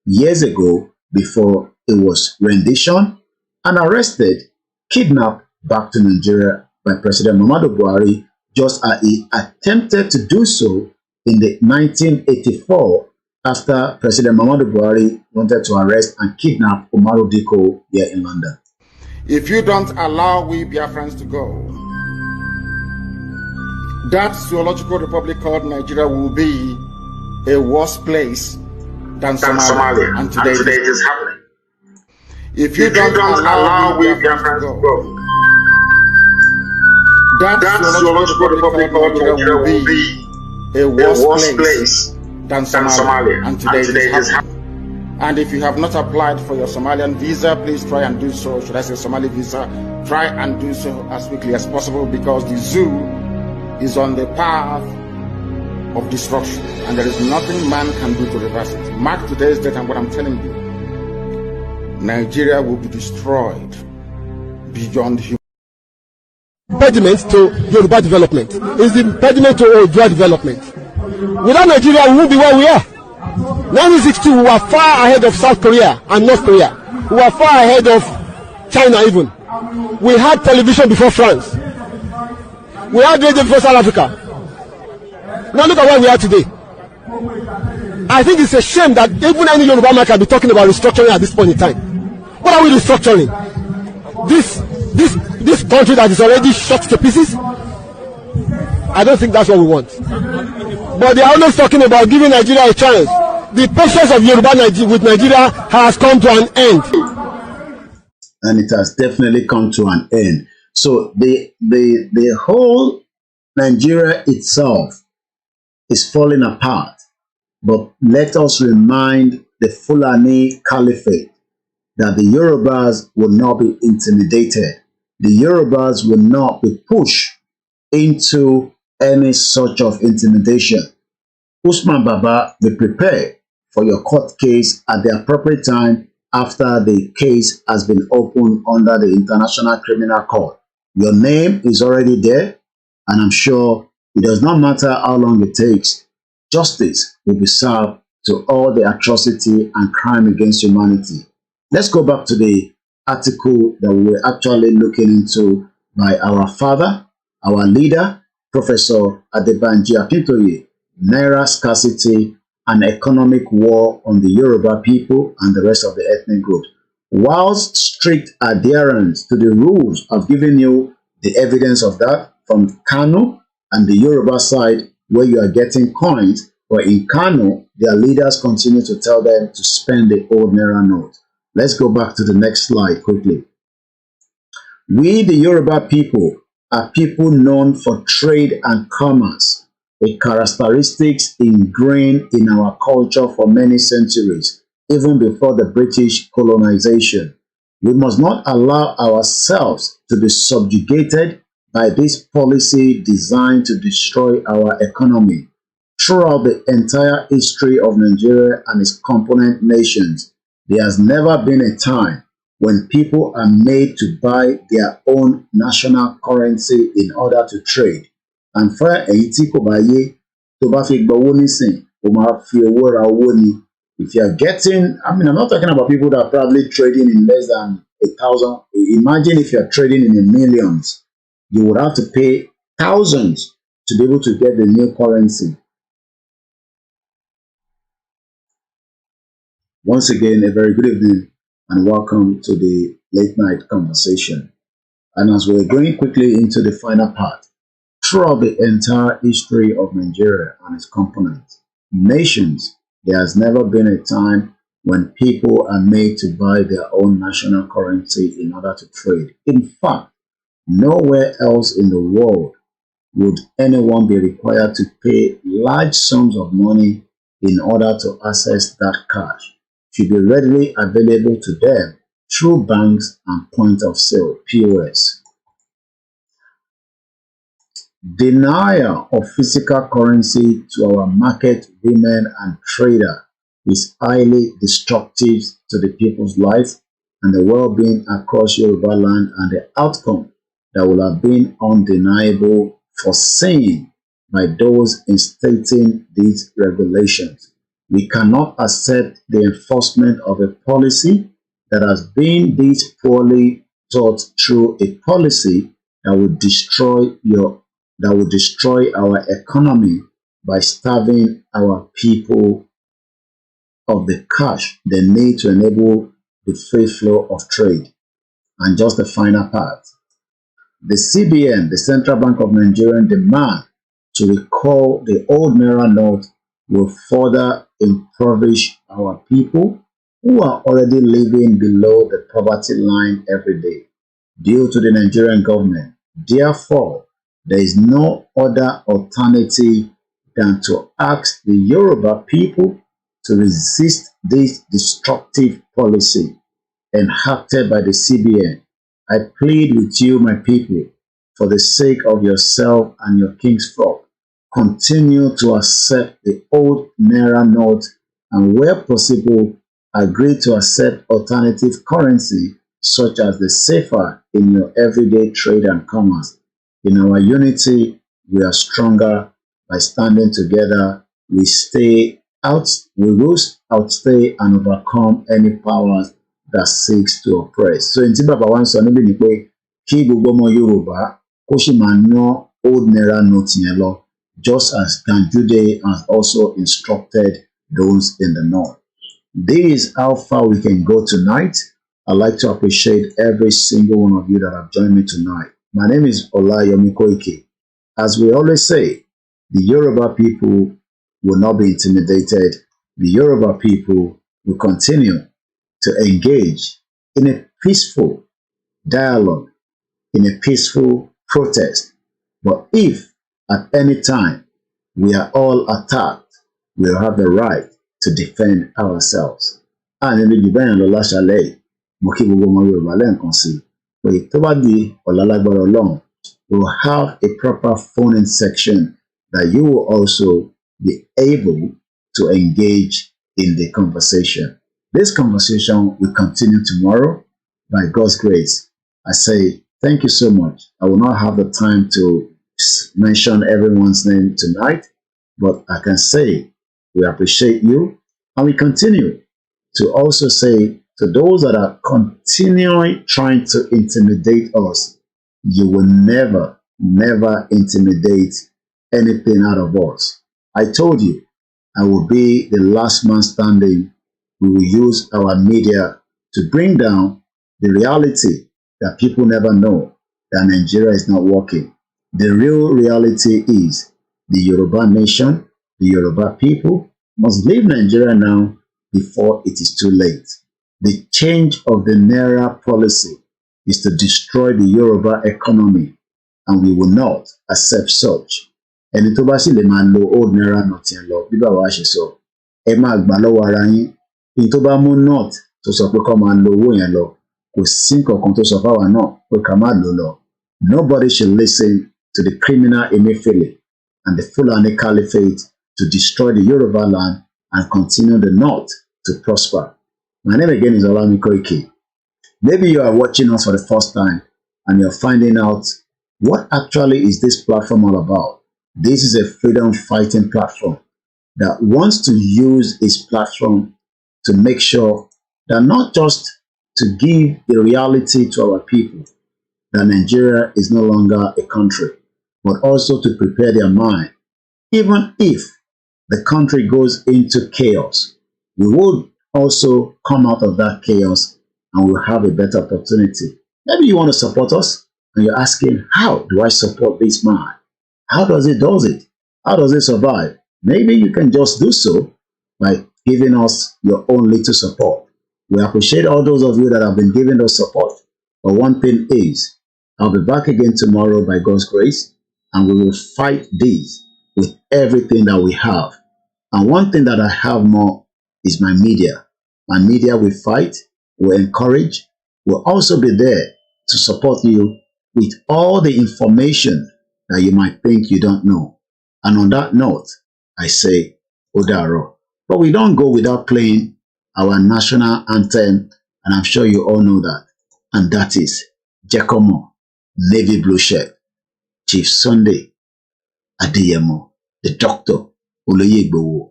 years ago before he was renditioned and arrested, kidnapped back to Nigeria by President Muhammadu Buhari, just as he attempted to do so in the 1984 after President Muhammadu Buhari wanted to arrest and kidnap Umaru Diko here in London. If you don't allow we Biafrans to go, that zoological republic called Nigeria will be a worse place than Somalia. And today it is happening. If you don't allow we Biafrans to go, that zoological republic called Nigeria will be a worse place than Somalia. And today it is happening. And if you have not applied for your Somalian visa, please try and do so. Should I say Somali visa? Try and do so as quickly as possible, because the zoo is on the path of destruction, and there is nothing man can do to reverse it. Mark today's date and what I'm telling you. Nigeria will be destroyed beyond human. Impediment to Yoruba development. It's the impediment to Yoruba development. Without Nigeria, we won't be where we are. 1962, we were far ahead of South Korea and North Korea. We were far ahead of China even. We had television before France. We had radio before South Africa. Now look at where we are today. I think it's a shame that even any Yoruba man can be talking about restructuring at this point in time. What are we restructuring? This country that is already shot to pieces? I don't think that's what we want. But they are always talking about giving Nigeria a chance. The patience of Yoruba with Nigeria has come to an end. And it has definitely come to an end. So the whole Nigeria itself is falling apart. But let us remind the Fulani Caliphate that the Yorubas will not be intimidated. The Yorubas will not be pushed into any sort of intimidation. Usman Baba, be prepared for your court case at the appropriate time after the case has been opened under the International Criminal Court. Your name is already there, and I'm sure it does not matter how long it takes. Justice will be served to all the atrocity and crime against humanity. Let's go back to the article that we were actually looking into by our father, our leader, Professor Adebanji Akintoye, Naira scarcity and economic war on the Yoruba people and the rest of the ethnic group. Whilst strict adherence to the rules, I've given you the evidence of that from Kano and the Yoruba side, where you are getting coins, but in Kano, their leaders continue to tell them to spend the old Naira note. Let's go back to the next slide quickly. We, the Yoruba people, are people known for trade and commerce, a characteristics ingrained in our culture for many centuries, even before the British colonization. We must not allow ourselves to be subjugated by this policy designed to destroy our economy. Throughout the entire history of Nigeria and its component nations, there has never been a time when people are made to buy their own national currency in order to trade. And for èyí kò bá yé, tó bá fi gbowó nísìn, ó máa fi owó ra owó ni. If you are getting, I'm not talking about people that are probably trading in less than 1,000. Imagine if you are trading in the millions, you would have to pay thousands to be able to get the new currency. Once again, a very good evening and welcome to the late night conversation. And as we're going quickly into the final part, throughout the entire history of Nigeria and its components, nations, there has never been a time when people are made to buy their own national currency in order to trade. In fact, nowhere else in the world would anyone be required to pay large sums of money in order to access that cash. It should be readily available to them through banks and point of sale, POS. Denial of physical currency to our market women and traders is highly destructive to the people's life and the well-being across Yoruba land, and the outcome that will have been undeniable, foreseen by those instating these regulations. We cannot accept the enforcement of a policy that has been this poorly thought through a policy that will destroy our economy by starving our people of the cash they need to enable the free flow of trade. And just the final part. The CBN, the Central Bank of Nigeria, demand to recall the old Naira note will further impoverish our people who are already living below the poverty line every day due to the Nigerian government. Therefore, there is no other alternative than to ask the Yoruba people to resist this destructive policy enacted by the CBN. I plead with you, my people, for the sake of yourself and your king's flock, continue to accept the old Naira note and where possible, agree to accept alternative currency such as the safer in your everyday trade and commerce. In our unity, we are stronger. By standing together, we will outstay and overcome any powers that seeks to oppress. So in tí bàbá wa ń sọ níbí ni pé kí gbogbo ọmọ Yorùbá kó sì máa ná old Naira note yẹn lọ, just as Ganjude has also instructed those in the north. This is how far we can go tonight. I'd like to appreciate every single one of you that have joined me tonight. My name is Olayomi Koiki. As we always say, the Yoruba people will not be intimidated. The Yoruba people will continue to engage in a peaceful dialogue, in a peaceful protest. But if at any time we are all attacked, we'll have the right to defend ourselves. And in the Divine Lolashalei, Moki gbogbo ọmọ Yorùbá lẹ́ẹ̀kan sí, pé tó bá di ọ̀la lágbára Ọlọ́run, we'll have a proper phone-in section that you will also be able to engage in the conversation. This conversation will continue tomorrow by God's grace. I say thank you so much. I will not have the time to mention everyone's name tonight, but I can say we appreciate you, and we continue to also say to those that are continually trying to intimidate us, you will never, never intimidate anything out of us. I told you, I will be the last man standing. We will use our media to bring down the reality that people never know, that Nigeria is not working. The real reality is the Yoruba nation, the Yoruba people must leave Nigeria now before it is too late. The change of the Naira policy is to destroy the Yoruba economy, and we will not accept such. Ẹni tó bá sì lè máa lo old Naira note yẹn lọ, bí bàbá wa ṣe sọ, ẹ máa gbà lọ́wọ́ ara yín. Ní tó bá mú note tó sọ pé kó máa lo owó yẹn lọ, kò sí nǹkankan tó sọ fáwa náà pé ká má lò lọ. Nobody should listen to the criminal Emefiele and the Fulani Caliphate to destroy the Yoruba land and continue the north to prosper. My name again is Olami Koiki. Maybe you are watching us for the first time and you're finding out what actually is this platform all about. This is a freedom fighting platform that wants to use its platform to make sure that not just to give the reality to our people that Nigeria is no longer a country, but also to prepare their mind. Even if the country goes into chaos, we will also come out of that chaos and we'll have a better opportunity. Maybe you want to support us and you're asking, how do I support this man? How does it do it? How does it survive? Maybe you can just do so by giving us your own little support. We appreciate all those of you that have been giving us support. But one thing is, I'll be back again tomorrow by God's grace, and we will fight this with everything that we have. And one thing that I have more is my media. My media will fight, will encourage, will also be there to support you with all the information that you might think you don't know. And on that note, I say, Odaro. But we don't go without playing our national anthem, and I'm sure you all know that. And that is Jekomo. navy blue shirt, Chief Sunday Adeyemo, the doctor, Oloye Igboho,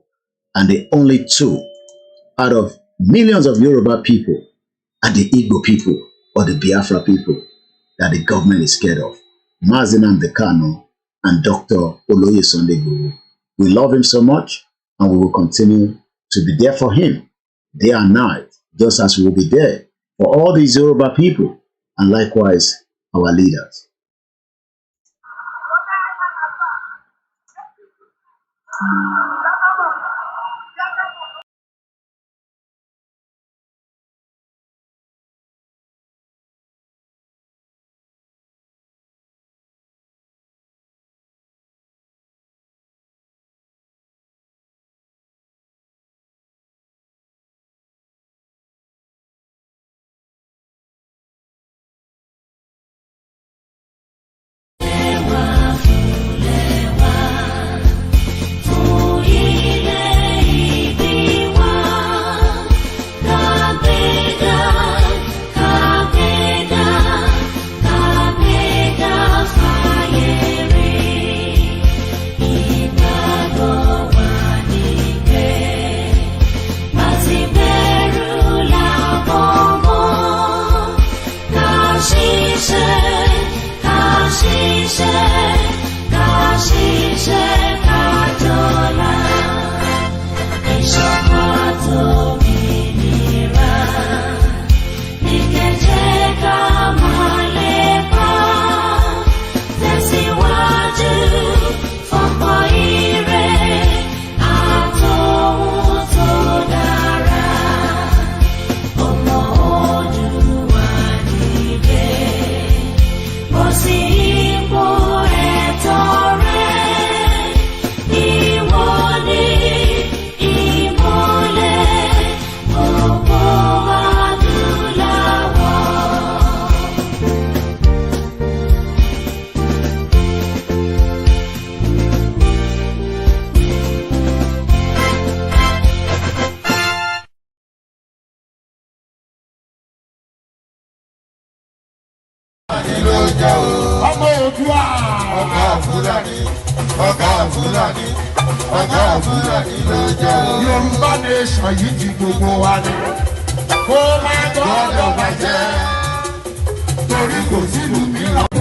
and the only two out of millions of Yoruba people are the Igbo people or the Biafra people that the government is scared of. Mazi Nnamdi Kanu and Dr. Oloye Sunday Igboho. We love him so much, and we will continue to be there for him day and night, just as we will be there for all these Yoruba people, and likewise our leaders. Yorùbá nation yìí ti gbogbo wa ni kó má gbọ́dọ̀ bàjẹ́ torí kò sílùú mìíràn.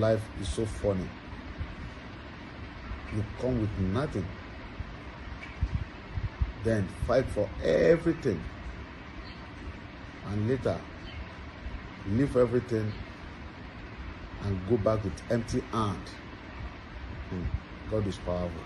Life is so funny. You come with nothing, then fight for everything, and later leave everything and go back with empty hand. God is powerful.